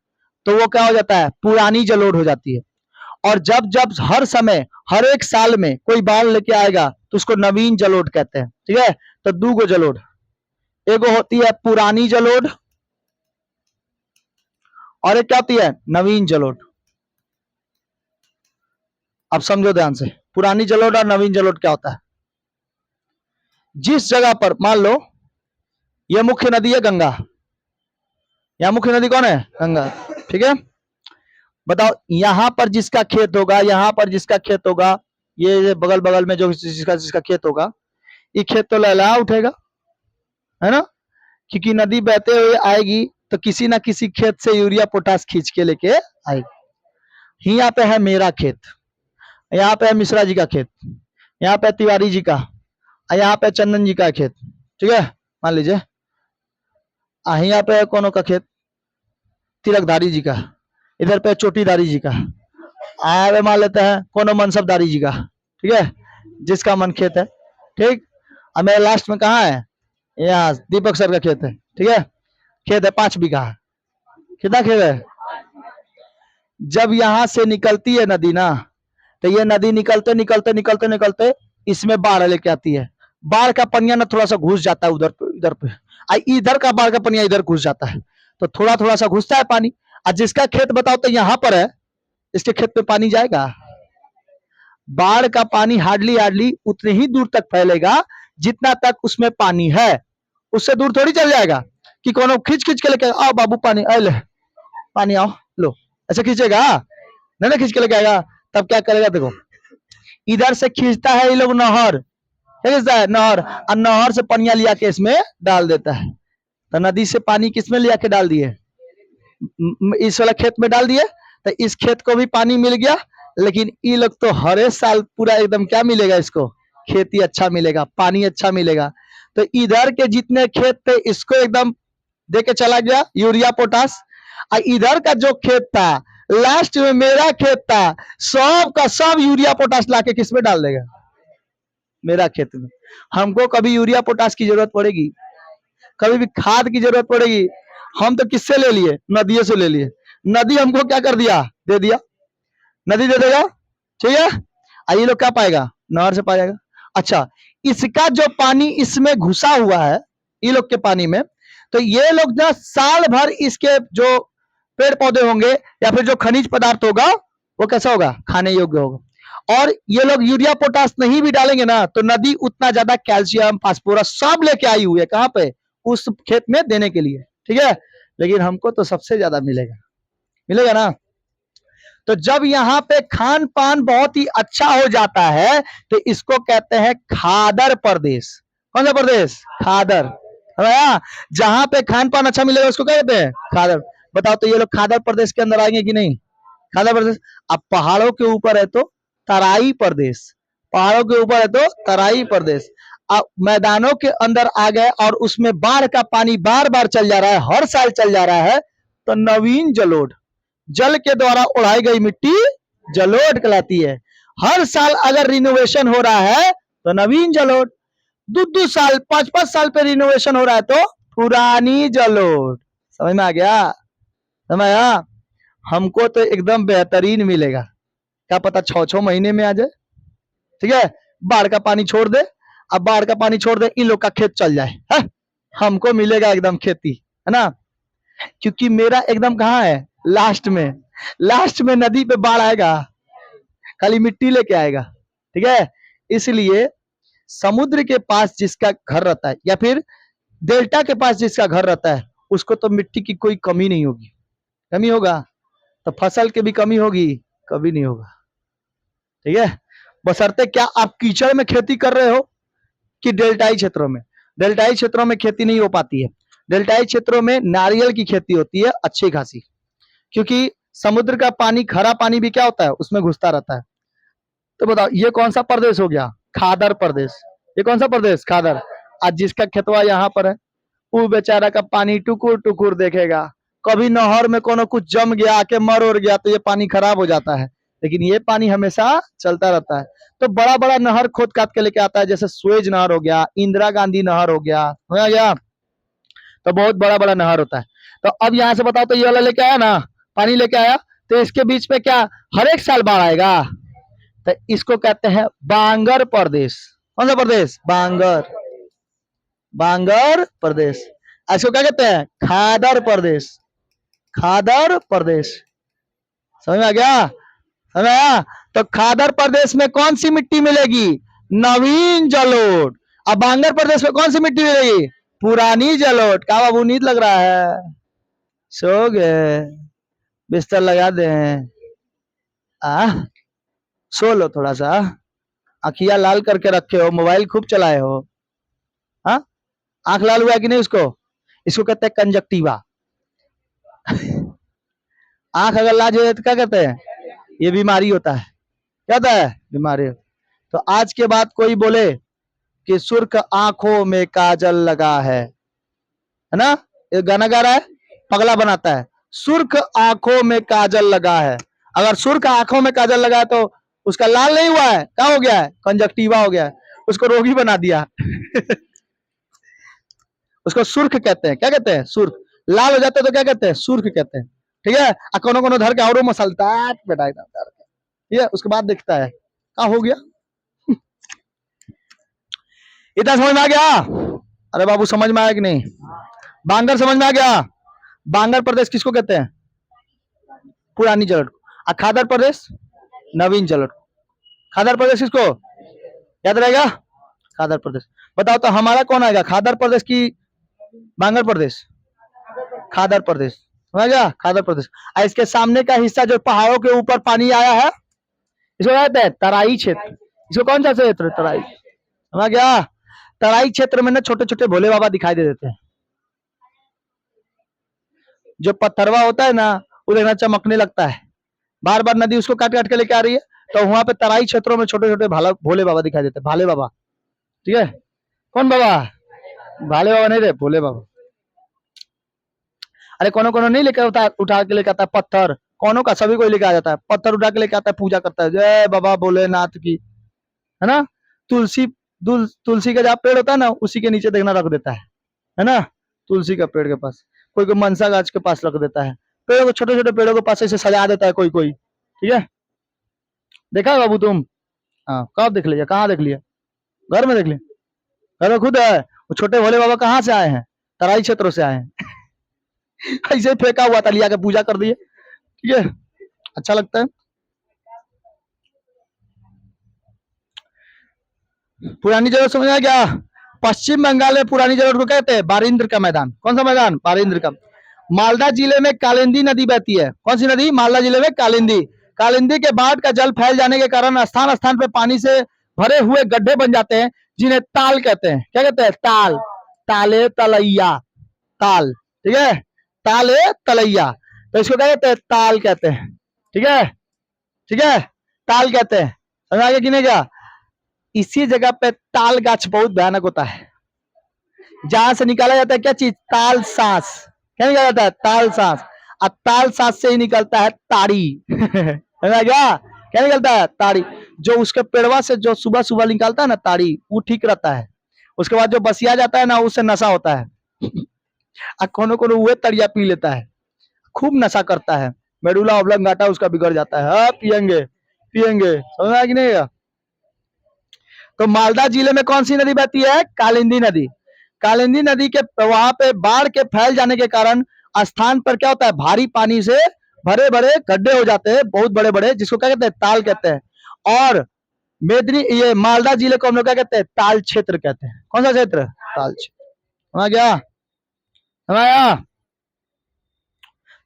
तो वो क्या हो जाता है, पुरानी जलोढ़ हो जाती है। और जब जब हर समय, हर एक साल में कोई बाढ़ लेके आएगा तो उसको नवीन जलोढ़ कहते हैं, ठीक है। तो दो गो जलोढ़, एगो होती है पुरानी जलोढ़ और एक क्या होती है, नवीन जलोढ़। अब समझो ध्यान से, पुरानी जलोढ़ और नवीन जलोढ़ क्या होता है। जिस जगह पर, मान लो ये मुख्य नदी है गंगा, यहां मुख्य नदी कौन है, गंगा, ठीक है। बताओ, यहां पर जिसका खेत होगा, यहां पर जिसका खेत होगा, ये बगल बगल में जो जिसका जिसका खेत होगा, ये खेत तो लहलहा उठेगा, है ना, क्योंकि नदी बहते हुए आएगी तो किसी ना किसी खेत से यूरिया पोटास खींच के लेके आएगी। यहाँ पे है मेरा खेत, यहाँ पे है मिश्रा जी का खेत, यहाँ पे तिवारी जी का, यहाँ पे चंदन जी का खेत, ठीक है, मान लीजिए। यहाँ पे कौन का खेत, तिलकधारी जी का, इधर पे चोटीदारी जी का, आया पे मान लेते हैं कोनो मनसबदारी जी का, ठीक है, जिसका मन खेत है, ठीक। और मेरे लास्ट में कहाँ है, यहाँ दीपक सर का खेत है, ठीक है। खेत है 5 बीघा, कितना खेत है। जब यहां से निकलती है नदी ना, तो ये नदी निकलते निकलते निकलते निकलते इसमें बाढ़ लेके आती है। बाढ़ का पनिया ना थोड़ा सा घुस जाता है उधर पे, इधर पे, इधर का बाढ़ का पनिया इधर घुस जाता है, तो थोड़ा थोड़ा सा घुसता है पानी। और जिसका खेत बताओ तो यहाँ पर है, इसके खेत पे पानी जाएगा। बाढ़ का पानी हार्डली हार्डली उतने ही दूर तक फैलेगा जितना तक उसमें पानी है, उससे दूर थोड़ी चल जाएगा कि कोनो खींच खींच के लेके आओ बाबू पानी, ले पानी आओ लो, ऐसे खींचेगा नहीं ना, खींच के लेके आएगा। तब क्या करेगा देखो, इधर से खींचता है ये लोग नहर, क्या खींचता है नहर, और नहर से पनिया लिया के इसमें डाल देता है। तो नदी से पानी किसमें लिया के डाल दिए, इस वाला खेत में डाल दिए, तो इस खेत को भी पानी मिल गया। लेकिन ये लोग तो हर साल पूरा एकदम क्या मिलेगा इसको, खेती अच्छा मिलेगा, पानी अच्छा मिलेगा। तो इधर के जितने खेत थे इसको एकदम दे के चला गया यूरिया पोटास, और इधर का जो खेत था लास्ट में मेरा खेत था, सब का सब यूरिया पोटास लाके किस में डाल देगा, मेरा खेत में। हमको कभी यूरिया पोटास की जरूरत पड़ेगी, कभी भी खाद की जरूरत पड़ेगी, हम तो किससे ले लिए, नदियों से ले लिए। नदी हमको क्या कर दिया, दे दिया, नदी दे देगा, ठीक है। ये लोग क्या पाएगा, नहर से पाएगा। अच्छा, इसका जो पानी इसमें घुसा हुआ है ये लोग के पानी में, तो ये लोग ना साल भर इसके जो पेड़ पौधे होंगे या फिर जो खनिज पदार्थ होगा वो कैसा होगा, खाने योग्य होगा। और ये लोग यूरिया पोटास नहीं भी डालेंगे ना तो नदी उतना ज्यादा कैल्शियम फास्फोरस सब लेके आई हुई है, कहां पे, उस खेत में देने के लिए, ठीक है। लेकिन हमको तो सबसे ज्यादा मिलेगा, मिलेगा ना। तो जब यहाँ पे खान पान बहुत ही अच्छा हो जाता है तो इसको कहते हैं खादर प्रदेश। कौन सा प्रदेश, खादर, जहां पे खान पान अच्छा मिलेगा उसको क्या कहते हैं, खादर। बताओ तो ये लोग खादर प्रदेश के अंदर आएंगे कि नहीं, खादर प्रदेश। अब पहाड़ों के ऊपर है तो तराई प्रदेश, पहाड़ों के ऊपर है तो तराई प्रदेश। अब मैदानों के अंदर आ गए और उसमें बाढ़ का पानी बार बार चल जा रहा है, हर साल चल जा रहा है, तो नवीन जलोढ़, जल के द्वारा उड़ाई गई मिट्टी जलोढ़ कहलाती है। हर साल अगर रिनोवेशन हो रहा है तो नवीन जलोढ़, दो साल 5-5 साल पे रिनोवेशन हो रहा है तो पुरानी जलोढ़। समझ में आ गया, समझ आया। हमको तो एकदम बेहतरीन मिलेगा, क्या पता 6-6 महीने में आ जाए, ठीक है। बाढ़ का पानी छोड़ दे, अब बाढ़ का पानी छोड़ दे, इन लोग का खेत चल जाए, है? हमको मिलेगा एकदम खेती, है ना। क्योंकि मेरा एकदम कहाँ है, लास्ट में, लास्ट में नदी पे बाढ़ आएगा, खाली मिट्टी लेके आएगा, ठीक है। इसलिए समुद्र के पास जिसका घर रहता है या फिर डेल्टा के पास जिसका घर रहता है उसको तो मिट्टी की कोई कमी नहीं होगी, कमी होगा तो फसल की भी कमी होगी, कभी नहीं होगा, ठीक है। बशर्ते क्या आप कीचड़ में खेती कर रहे हो कि डेल्टाई क्षेत्रों में, डेल्टाई क्षेत्रों में खेती नहीं हो पाती है। डेल्टाई क्षेत्रों में नारियल की खेती होती है अच्छी खासी, क्योंकि समुद्र का पानी, खरा पानी भी क्या होता है उसमें घुसता रहता है। तो बताओ ये कौन सा प्रदेश हो गया, खादर प्रदेश। ये कौन सा प्रदेश, खादर। आज जिसका खेतवा यहाँ पर है वो बेचारा का पानी टुकुर टुकुर देखेगा, कभी नहर में कोनो कुछ जम गया आके मर उड़ गया तो ये पानी खराब हो जाता है, लेकिन ये पानी हमेशा चलता रहता है। तो बड़ा बड़ा नहर खोद काट के लेके आता है, जैसे सुएज नहर हो गया, इंदिरा गांधी नहर हो गया, हो गया, तो बहुत बड़ा बड़ा नहर होता है। तो अब यहाँ से बताओ तो ये वाला लेके आया ना, पानी लेके आया, तो इसके बीच में क्या हर एक साल बाढ़ आएगा, तो इसको कहते हैं बांगर प्रदेश। कौन सा प्रदेश, बांगर, बांगर प्रदेश। इसको क्या कहते हैं, खादर प्रदेश, खादर प्रदेश। समझ में आ गया, समझ में आया। तो खादर प्रदेश में कौन सी मिट्टी मिलेगी, नवीन जलोढ़। अब बांगर प्रदेश में कौन सी मिट्टी मिलेगी, पुरानी जलोढ़। क्या बाबू नींद लग रहा है, सो गए, बिस्तर लगा दे, सो लो थोड़ा सा, आखिया लाल करके रखे हो, मोबाइल खूब चलाए हो, हाँ, आंख लाल हुआ है कि नहीं उसको, इसको कहते हैं कंजक्टिवा। आंख अगर लाल हो जाए तो क्या कहते हैं, ये बीमारी होता है, क्या होता है, बीमारी। तो आज के बाद कोई बोले कि सुर्ख आंखों में काजल लगा है ना, ये गाना गा रहा है, पगला बनाता है, सुर्ख आंखों में काजल लगा है। अगर सुर्ख आंखों में काजल लगा है तो उसका लाल नहीं हुआ है, क्या हो गया है, कंजक्टिवा हो गया है, उसको रोगी बना दिया। उसको सुर्ख कहते हैं, क्या कहते हैं, सुर्ख। लाल हो जाते हैं तो क्या कहते हैं, सुर्ख कहते हैं, ठीक है। कोनो कोनो धर के और मसलता बेटा एकदम, ठीक है। उसके बाद देखता है क्या हो गया। इतना समझ में आ गया, अरे बाबू समझ में आया कि नहीं, बांगर समझ में आ गया। बांगर प्रदेश किसको कहते हैं, पुरानी जलोढ़। और खादर प्रदेश, नवीन जलोढ़। खादर प्रदेश किसको याद रहेगा, खादर प्रदेश। बताओ तो हमारा कौन आएगा, खादर प्रदेश की बांगड़ प्रदेश, खादर प्रदेश, समझ गया, खादर प्रदेश। और इसके सामने का हिस्सा जो पहाड़ों के ऊपर पानी आया है, इसको कहते हैं तराई क्षेत्र। इसको कौन सा क्षेत्र? तराई, समझ गया। तराई क्षेत्र में ना छोटे छोटे भोले बाबा दिखाई दे देते हैं। जो पत्थरवा होता है ना, वो देखना चमकने लगता है, बार बार नदी उसको काट काट के लेके आ रही है, तो वहां पे तराई क्षेत्रों में छोटे छोटे भाला भोले बाबा दिखाई देते हैं, भाले बाबा। ठीक है, कौन बाबा? भाले बाबा नहीं रे, भोले बाबा। अरे कोनो कोनो नहीं लेकर उठा के लेकर आता है पत्थर, कोनो का सभी कोई लेके आ जाता है, पत्थर उठा के लेके आता है, पूजा करता है, जय बाबा भोलेनाथ की, है ना। तुलसी तुलसी का जहाँ पेड़ होता है ना, उसी के नीचे देखना रख देता है ना, तुलसी का पेड़ के पास, कोई कोई मनसा गाछ के पास रख देता है, पेड़ों को, छोटे छोटे पेड़ों के पास ऐसे सजा देता है कोई कोई। ठीक है, देखा है बाबू तुम? हाँ, कब देख लिया, कहाँ देख लिया? घर में देख लिया, घर में खुद है। वो छोटे भोले बाबा कहाँ से आए हैं? तराई क्षेत्रों से आए हैं। ऐसे ही फेंका हुआ था, लिया के पूजा कर दिए। ठीक है, अच्छा लगता है। पुरानी जरूरत समझ आया क्या? पश्चिम बंगाल में पुरानी जरूरत को कहते हैं बारिंद्र का मैदान। कौन सा मैदान? बारिंद्र का। मालदा जिले में कालिंदी नदी बहती है। कौन सी नदी? मालदा जिले में कालिंदी। कालिंदी के बाढ़ का जल फैल जाने के कारण स्थान स्थान पे पानी से भरे हुए गड्ढे बन जाते हैं, जिन्हें ताल कहते हैं। क्या कहते हैं? ताल, ताले तलैया, ताल। ठीक है, ताले तलैया, तो इसको क्या कहते हैं? ताल कहते हैं। ठीक है, ठीक है, ताल कहते हैं। समझ आगे कि नहीं? क्या इसी जगह पे ताल गाछ बहुत भयानक होता है, जहां से निकाला जाता है क्या चीज? ताल सांस। क्या निकाला जाता है? ताल सांस। और ताल सांस से ही निकलता है ताड़ी। समझा क्या? क्या निकलता है? ताड़ी। जो उसके पेड़वा से जो सुबह सुबह निकलता है ना ताड़ी, वो ठीक रहता है। उसके बाद जो बसिया जाता है ना, उससे नशा होता है। और कोनो कोनो वो तड़िया पी लेता है, खूब नशा करता है, मेडुला ऑब्लंगाटा उसका बिगड़ जाता है। हाँ, पियेंगे पियेंगे, समझ आया कि नहीं? तो मालदा जिले में कौन सी नदी बहती है? कालिंदी नदी। कालिंदी नदी के वहां पे बाढ़ के फैल जाने के कारण स्थान पर क्या होता है? भारी पानी से भरे भरे गड्ढे हो जाते हैं, बहुत बड़े बड़े, जिसको क्या कहते हैं? ताल कहते हैं। और मेदनी, ये मालदा जिले को हम लोग क्या कहते हैं? ताल क्षेत्र कहते हैं। कौन सा क्षेत्र? ताल क्षेत्र। समझ गया? समझ आया?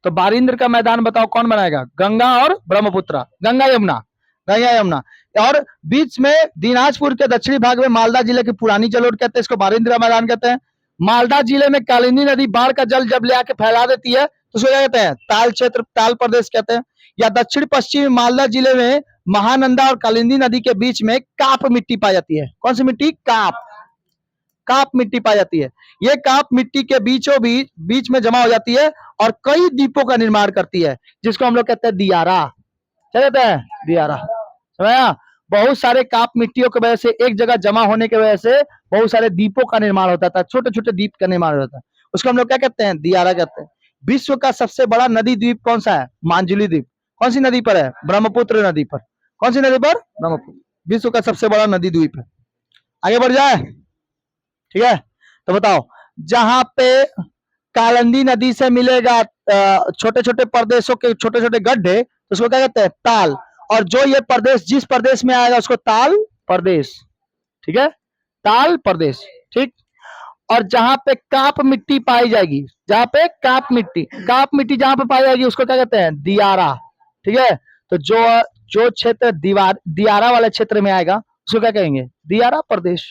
तो बारिंद्र का मैदान बताओ कौन बनाएगा? गंगा और ब्रह्मपुत्र, गंगा यमुना, गंगा यमुना। और बीच में दिनाजपुर के दक्षिणी भाग में मालदा जिले की पुरानी जलोढ़ कहते हैं, इसको बारिंद्र का मैदान कहते हैं। मालदा जिले में कालिंदी नदी बाढ़ का जल जब ले आके फैला देती है, तो उसको क्या कहते हैं? ताल क्षेत्र, ताल प्रदेश कहते हैं। या दक्षिण पश्चिमी मालदा जिले में महानंदा और कालिंदी नदी के बीच में काप मिट्टी पाई जाती है। कौन सी मिट्टी? काप, काप मिट्टी पाई जाती है। ये काप मिट्टी के बीचों बीच में जमा हो जाती है और कई द्वीपों का निर्माण करती है, जिसको हम लोग कहते हैं दियारा। क्या कहते हैं? दियारा। समझा? बहुत सारे काप मिट्टियों की वजह से एक जगह जमा होने की वजह से बहुत सारे द्वीपों का निर्माण होता था, छोटे छोटे द्वीप का निर्माण होता था, उसको हम लोग क्या कहते हैं? दियारा कहते हैं। विश्व का सबसे बड़ा नदी द्वीप कौन सा है? मांजुली द्वीप। कौन सी नदी पर है? ब्रह्मपुत्र नदी पर। कौन सी नदी पर? ब्रह्मपुत्र। विश्व का सबसे बड़ा नदी द्वीप है। आगे बढ़ जाए? ठीक है, तो बताओ, जहां पे कालिंदी नदी से मिलेगा छोटे छोटे प्रदेशों के छोटे छोटे गड्ढे, तो उसको क्या कहते हैं? ताल। और जो ये प्रदेश जिस प्रदेश में आएगा उसको ताल प्रदेश। ठीक है, ताल प्रदेश। ठीक। और जहां पे काप मिट्टी पाई जाएगी, जहां पे काप मिट्टी जहां पे पाई जाएगी, उसको क्या कहते हैं? दियारा। ठीक है, तो जो जो क्षेत्र दियारा वाले क्षेत्र में आएगा, उसको क्या कहेंगे? दियारा प्रदेश।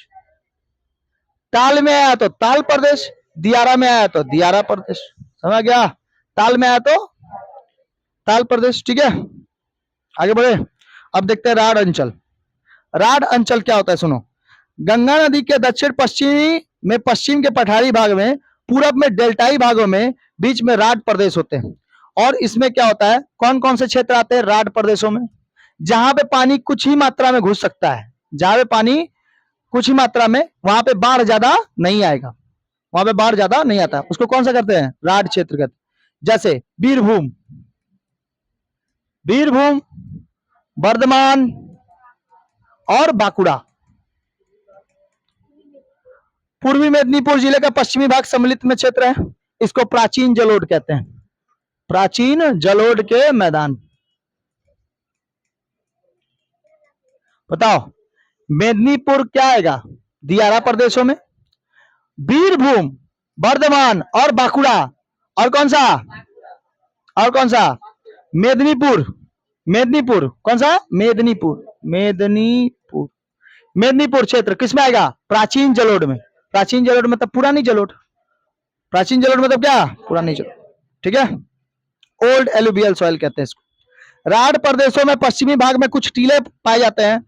ताल में आया तो ताल प्रदेश, दियारा में आया तो दियारा प्रदेश। समझ गया? ताल में आया तो ताल प्रदेश। ठीक है, आगे बढ़े। अब देखते हैं राढ़ अंचल। राढ़ अंचल क्या होता है? सुनो, गंगा नदी के दक्षिण पश्चिमी में, पश्चिम के पठारी भाग में, पूरब में डेल्टाई भागों में, बीच में राढ़ प्रदेश होते हैं। और इसमें क्या होता है? कौन कौन से क्षेत्र आते हैं राढ़ प्रदेशों में? जहां पे पानी कुछ ही मात्रा में घुस सकता है, जहां पे पानी कुछ ही मात्रा में, वहां पे बाढ़ ज्यादा नहीं आएगा, वहां पे बाढ़ ज्यादा नहीं आता, उसको कौन सा कहते हैं? राढ़ क्षेत्र कहते हैं। जैसे बीरभूम, बीरभूम, बर्धमान और बांकुड़ा। पूर्वी मेदिनीपुर जिले का पश्चिमी भाग सम्मिलित में क्षेत्र है, इसको प्राचीन जलोढ़ कहते हैं, प्राचीन जलोढ़ के मैदान। बताओ, मेदिनीपुर क्या आएगा? दियारा प्रदेशों में। बीरभूम बर्धमान और बांकुड़ा, और कौन सा, और कौन सा, मेदिनीपुर, मेदिनीपुर, कौन सा, मेदिनीपुर, मेदिनीपुर, मेदिनीपुर क्षेत्र किसमें आएगा, प्राचीन जलोढ़ में। प्राचीन जलोढ़ मतलब पुरानी जलोढ़, प्राचीन जलोढ़ मतलब क्या, पुरानी जलोढ़, ठीक है। ओल्ड एलुवियल सॉइल कहते हैं इसको। राढ़ प्रदेशों में पश्चिमी भाग में कुछ टीले पाए जाते हैं,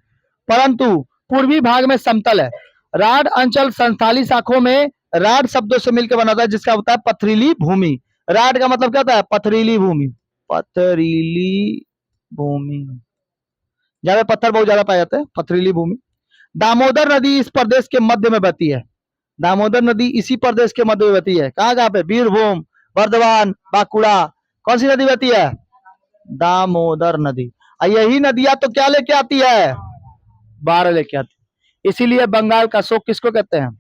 परंतु पूर्वी भाग में समतल है। राढ़ अंचल संस्थाली शाखों में राढ़ शब्दों से मिलकर बना होता है, जिसका होता है पथरीली भूमि। राढ़ का मतलब क्या होता है, पथरीली भूमि, पथरीली भूमि, जहाँ पे पत्थर बहुत ज्यादा पाए जाते हैं, पथरीली भूमि। दामोदर नदी इस प्रदेश के मध्य में बहती है। दामोदर नदी इसी प्रदेश के मध्य में बहती है। कहाँ कहाँ पे, बीरभूम, बर्धमान, बांकुड़ा, कौन सी नदी बहती है, दामोदर नदी। और यही नदियां तो क्या लेके आती है, बाढ़ लेके आती है। इसीलिए बंगाल का शोक किसको कहते हैं,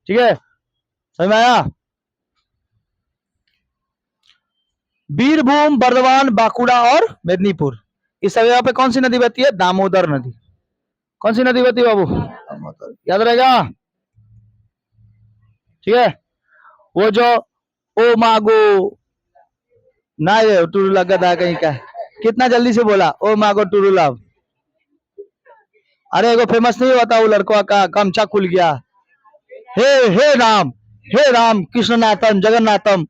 ठीक है, समझ में आया। बीरभूम, बर्धमान, बांकुड़ा और मेदिनीपुर, इस सब जगह पे कौन सी नदी बहती है, दामोदर नदी। कौन सी नदी बहती है बाबू, दामोदर, याद रहेगा, ठीक है। वो जो ओ मागो, ना ये टूरू लगा था कहीं का, कितना जल्दी से बोला, ओ मागो टूरू लव। अरे एगो फेमस नहीं हुआ था वो लड़का का गमछा खुल गया, हे हे राम, हे राम कृष्णनाथम जगन्नाथम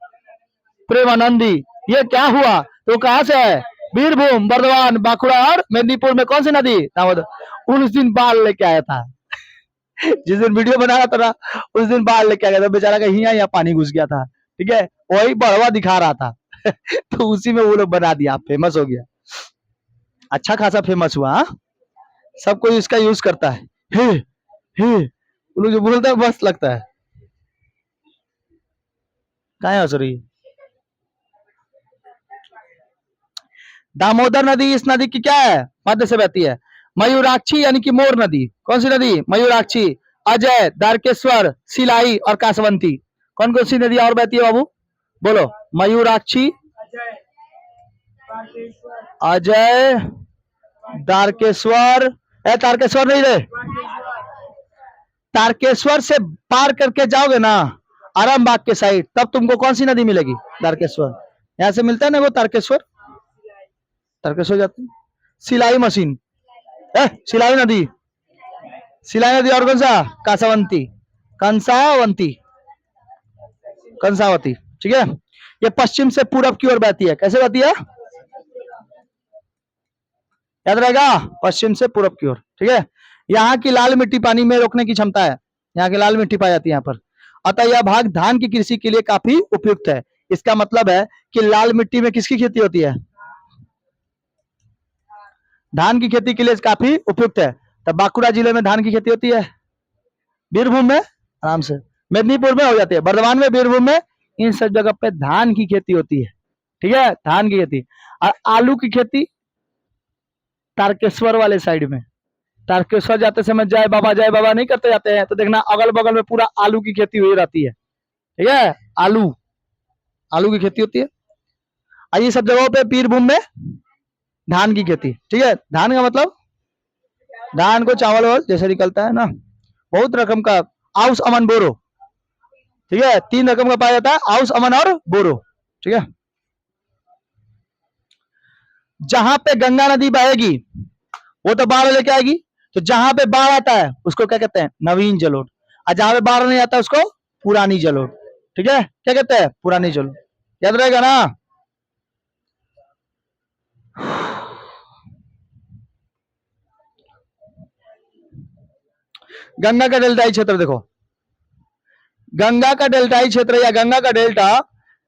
प्रेमानंदी, ये क्या हुआ, तो कहां से है, बीरभूम, बर्धमान, बांकुड़ा और मेदिनीपुर में कौन सी नदी, दामोदर। उस दिन बाढ़ लेके आया था, जिस दिन वीडियो बना रहा था ना, उस दिन बाढ़ लेके आ गया था बेचारा का, यहाँ पानी घुस गया था, ठीक है, वही बढ़वा दिखा रहा था। तो उसी में वो लोग बना दिया, फेमस हो गया, अच्छा खासा फेमस हुआ, हाँ? सब कोई इसका यूज करता है, हे हे, वो लोग जो बोलता है बस लगता है। कहाँ हंस रही है, दामोदर नदी इस नदी की क्या है, मध्य से बहती है। मयूराक्षी यानी कि मोर नदी, कौन सी नदी, मयूराक्षी, अजय, दारकेश्वर, सिलाई और कासवंती, कौन कौन सी नदी और बहती है बाबू, बोलो, मयूराक्षी, अजय, दारकेश्वर, तारकेश्वर नहीं रे, तारकेश्वर से पार करके जाओगे ना आरामबाग के साइड, तब तुमको कौन सी नदी मिलेगी, तारकेश्वर, यहाँ से मिलता है ना वो तारकेश्वर, तारकेश्वर जाते हैं। सिलाई मशीन, सिलाई नदी, सिलाई नदी, और कौन सा, कासावंती, कंसावंती, कंसावती, ठीक है। ये पश्चिम से पूरब की ओर बहती है, कैसे बहती है, याद रहेगा, पश्चिम से पूरब की ओर, ठीक है। यहाँ की लाल मिट्टी पानी में रोकने की क्षमता है, यहाँ की लाल मिट्टी पाई जाती है यहाँ पर, अतः यह भाग धान की कृषि के लिए काफी उपयुक्त है। इसका मतलब है कि लाल मिट्टी में किसकी खेती होती है, धान की खेती के लिए काफी उपयुक्त है। तब बांकुड़ा जिले में धान की खेती होती है, बीरभूम में आराम से, मेदिनीपुर में हो जाती है, बर्धमान में, बीरभूम में, इन सब जगह पे धान की खेती होती है, ठीक है, धान की खेती। और आलू की खेती तारकेश्वर वाले साइड में, तारकेश्वर जाते समय जय बाबा नहीं करते जाते हैं, तो देखना अगल बगल में पूरा आलू की खेती हुई रहती है, ठीक है, आलू, आलू की खेती होती है। और ये सब जगहों पे बीरभूम में धान की खेती, ठीक है। धान का मतलब, धान को चावल वावल जैसे निकलता है ना, बहुत रकम का, आउस अमन बोरो, ठीक है, 3 रकम का पाया जाता है, आउस अमन और बोरो, ठीक है। जहां पे गंगा नदी बहेगी वो तो बाढ़ लेके आएगी, तो जहां पे बाढ़ आता है उसको क्या कहते हैं, नवीन जलोढ़, और जहां पे बाढ़ नहीं आता उसको पुरानी जलोढ़, ठीक है, क्या कहते हैं, पुरानी जलोढ़, याद रहेगा ना। गंगा का डेल्टाई क्षेत्र देखो, गंगा का डेल्टाई क्षेत्र या गंगा का डेल्टा,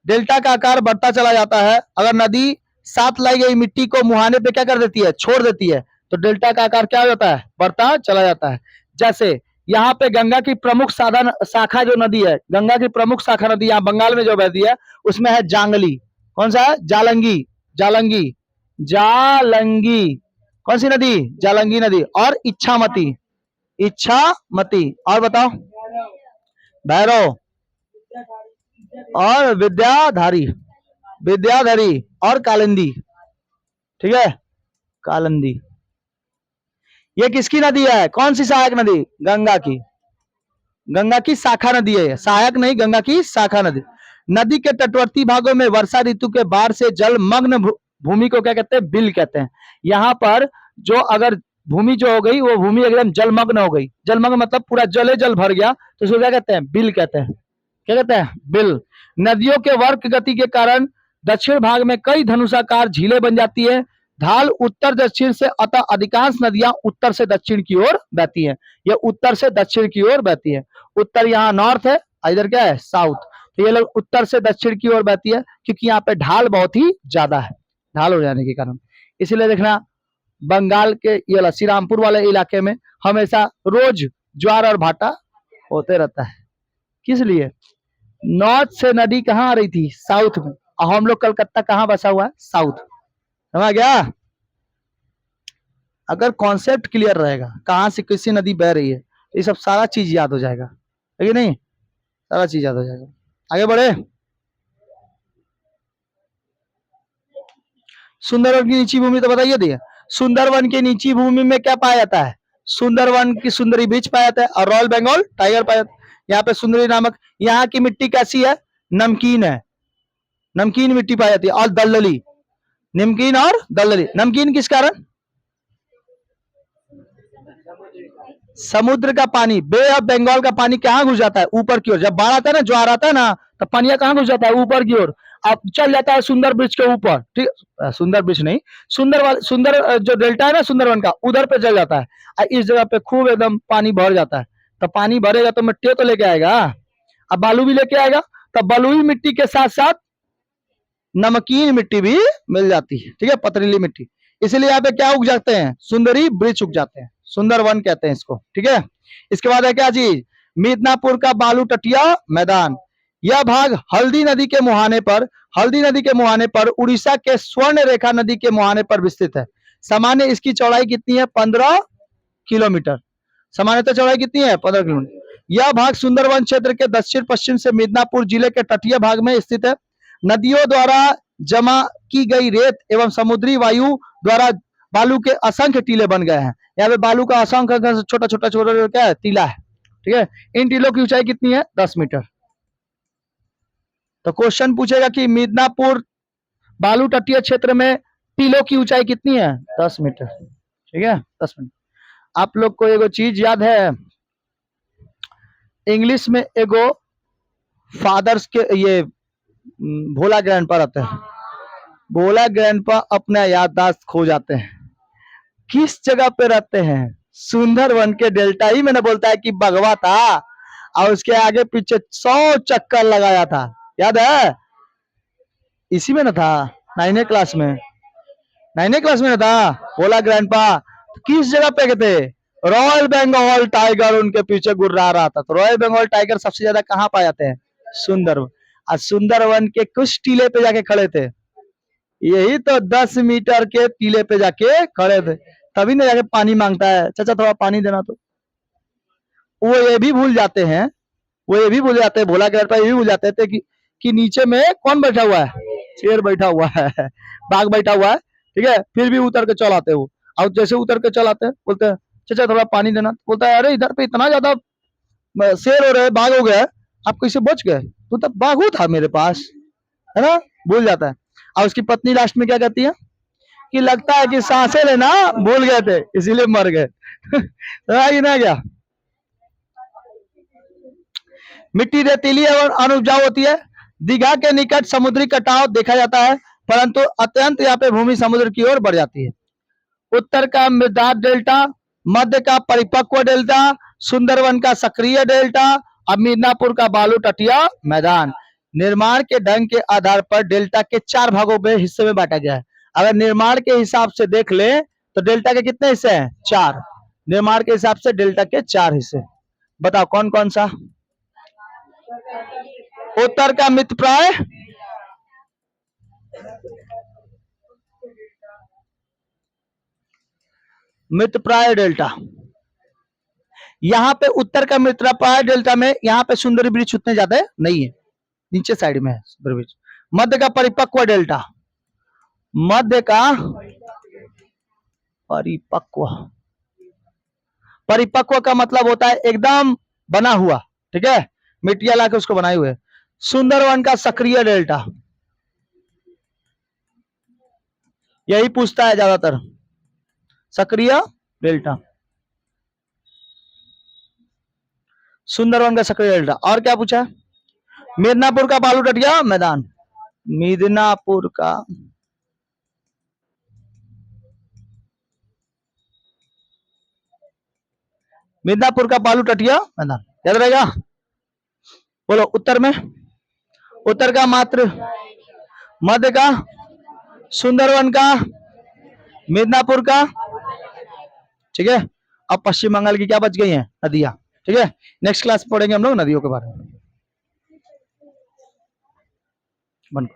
डेल्टा का आकार बढ़ता चला जाता है, अगर नदी साथ लाई गई मिट्टी को मुहाने पे क्या कर देती है, छोड़ देती है, तो डेल्टा का आकार क्या हो जाता है, बढ़ता चला जाता है। जैसे यहाँ पे गंगा की प्रमुख साधन शाखा जो नदी है, गंगा की प्रमुख शाखा नदी यहाँ बंगाल में जो बहती है उसमें है जांगली, कौन सा है, जालंगी, जालंगी, जालंगी, कौन सी नदी, जालंगी नदी, और इच्छामती, इच्छामती, और बताओ, भैरव, और विद्याधारी, विद्याधरी, और कालिंदी, ठीक है, कालिंदी। ये किसकी नदी है, कौन सी सहायक नदी, गंगा की, गंगा की शाखा नदी है, सहायक नहीं, गंगा की शाखा नदी। नदी के तटवर्ती भागों में वर्षा ऋतु के बाढ़ से जलमग्न भूमि को क्या कहते हैं? बिल कहते हैं। यहाँ पर जो अगर भूमि जो हो गई वो भूमि एकदम जलमग्न हो गई, जलमग्न मतलब पूरा जले जल भर गया, तो उसको क्या कहते हैं? बिल कहते हैं। क्या कहते हैं? बिल। नदियों के वर्क गति के कारण दक्षिण भाग में कई धनुषाकार झीलें बन जाती है। ढाल उत्तर दक्षिण से, अतः अधिकांश नदियां उत्तर से दक्षिण की ओर बहती हैं। ये उत्तर से दक्षिण की ओर बहती है। उत्तर यहाँ नॉर्थ है, इधर क्या है? साउथ। तो ये लोग उत्तर से दक्षिण की ओर बहती है, क्योंकि यहाँ पे ढाल बहुत ही ज्यादा है, ढाल हो जाने के कारण। इसलिए देखना बंगाल के ये वाला श्री रामपुर वाले इलाके में हमेशा रोज ज्वार और भाटा होते रहता है। किस लिए? नॉर्थ से नदी कहाँ आ रही थी? साउथ में। और हम लोग कलकत्ता कहाँ बसा हुआ है? साउथ। समझ गया? अगर कॉन्सेप्ट क्लियर रहेगा कहाँ से किसी नदी बह रही है, तो ये सब सारा चीज याद हो जाएगा, है कि नहीं? सारा चीज याद हो जाएगा। आगे बढ़े। सुंदरवन की निची भूमि तो बताइए दिए। सुंदरवन की निची भूमि में क्या पाया जाता है? सुंदरवन की सुंदरी बीच पाया जाता है और रॉयल बंगाल टाइगर पाया जाता है। यहाँ पे सुंदरी नामक, यहाँ की मिट्टी कैसी है? नमकीन है, नमकीन मिट्टी पाई जाती है। और दलदली, नमकीन और दलदली। नमकीन किस कारण? समुद्र का पानी, बे ऑफ बंगाल का पानी कहाँ घुस जाता है? ऊपर की ओर। जब बाढ़ आता है ना, ज्वार आता है ना, तो पानी कहाँ घुस जाता है? ऊपर की ओर। अब चल जाता है सुंदर ब्रिज के ऊपर, ठीक, सुंदर ब्रिज नहीं, सुंदर जो डेल्टा है ना सुंदरवन का, उधर पे चल जाता है। और इस जगह पे खूब एकदम पानी भर जाता है। तो पानी भरेगा तो मिट्टी तो लेके आएगा, अब बालू भी लेके आएगा। तो बलुई मिट्टी के साथ साथ नमकीन मिट्टी भी मिल जाती है, ठीक है, पथरीली मिट्टी। इसलिए यहाँ पे क्या उग जाते हैं? सुंदरी वृक्ष उग जाते हैं, सुंदरवन कहते हैं इसको, ठीक है। इसके बाद है क्या चीज? मिदनापुर का बालू तटिया मैदान। यह भाग हल्दी नदी के मुहाने पर, हल्दी नदी के मुहाने पर, उड़ीसा के स्वर्ण रेखा नदी के मुहाने पर विस्तृत है। सामान्य इसकी चौड़ाई कितनी है? 15 किलोमीटर। सामान्यतः चौड़ाई कितनी है? 15 किलोमीटर। यह भाग सुंदरवन क्षेत्र के दक्षिण पश्चिम से मिदनापुर जिले के तटीय भाग में स्थित है। नदियों द्वारा जमा की गई रेत एवं समुद्री वायु द्वारा बालू के असंख्य टीले बन गए हैं। यहाँ पे बालू का असंख्य छोटा छोटा छोटा क्या है? टीला है, ठीक है। इन टीलों की ऊंचाई कितनी है? 10 मीटर। तो क्वेश्चन पूछेगा कि मिदनापुर बालू तटीय क्षेत्र में टीलों की ऊंचाई कितनी है? 10 मीटर, ठीक है, 10 मीटर। आप लोग को एगो चीज याद है, इंग्लिश में एगो फादर्स के ये भोला ग्रैंडपा रहते हैं। भोला ग्रैंडपा अपना याददाश्त खो जाते हैं। किस जगह पे रहते हैं? सुंदरवन के डेल्टा ही मैंने बोलता है कि बगवा था और उसके आगे पीछे 100 चक्कर लगाया था, याद है? इसी में ना था, 9वीं क्लास में, 9वीं क्लास में ना था भोला ग्रैंडपा। किस जगह पे गए थे? रॉयल बंगाल टाइगर उनके पीछे गुर्रा रहा था। तो रॉयल बंगाल टाइगर सबसे ज्यादा कहाँ पाए जाते हैं? सुंदरवन। और सुंदरवन के कुछ टीले पे जाके खड़े थे, यही तो 10 मीटर के टीले पे जाके खड़े थे। तभी ना जाके पानी मांगता है, चाचा थोड़ा पानी देना। तो वो ये भी भूल जाते हैं, वो ये भी भूल जाते हैं, भोला ग्रैंडपा ये भी भूल जाते थे कि नीचे में कौन बैठा हुआ है? शेर बैठा हुआ है, बाघ बैठा हुआ है, ठीक है। फिर भी उतर के चल आते हैं वो। और जैसे उतर के चल आते हैं, बोलते हैं चाचा थोड़ा पानी देना। बोलता है अरे इधर पे इतना ज्यादा शेर हो रहे, बाघ हो गया, आप कैसे बच गए? तो तब बाघ था मेरे पास, है ना, भूल जाता है। और उसकी पत्नी लास्ट में क्या कहती है कि लगता है कि सांसें लेना भूल गए थे इसीलिए मर गए। तो ना क्या? मिट्टी रेतीली और अनुपजाऊ होती है। दीघा के निकट समुद्री कटाव देखा जाता है, परंतु अत्यंत यहाँ पे भूमि समुद्र की ओर बढ़ जाती है। उत्तर का मृदार डेल्टा, मध्य का परिपक्व डेल्टा, सुंदरवन का सक्रिय डेल्टा और मिदनापुर का बालू तटिया मैदान। निर्माण के ढंग के आधार पर डेल्टा के 4 भागों में हिस्से में बांटा गया है। अगर निर्माण के हिसाब से देख ले तो डेल्टा के कितने हिस्से हैं? 4। निर्माण के हिसाब से डेल्टा के 4 हिस्से, बताओ कौन कौन सा? उत्तर का मितप्राय, मितप्राय डेल्टा। यहाँ पे उत्तर का मितप्राय डेल्टा में यहाँ पे सुंदरी वृक्ष उतने ज्यादा नहीं है, नीचे साइड में है सुंदरी वृक्ष। मध्य का परिपक्व डेल्टा, मध्य का परिपक्व, परिपक्व का मतलब होता है एकदम बना हुआ, ठीक है, मिट्टियां लाके उसको बनाए हुए। सुंदरवन का सक्रिय डेल्टा, यही पूछता है ज्यादातर, सक्रिय डेल्टा, सुंदरवन का सक्रिय डेल्टा। और क्या पूछा? मिदनापुर का बालू तटिया मैदान, मिदनापुर का बालू तटिया मैदान, याद रहेगा। बोलो उत्तर में, उत्तर का मात्र, मध्य का, सुंदरवन का, मिदनापुर का, ठीक है। अब पश्चिम बंगाल की क्या बच गई हैं? नदियां, ठीक है। नेक्स्ट क्लास पढ़ेंगे हम लोग नदियों के बारे में। बंद।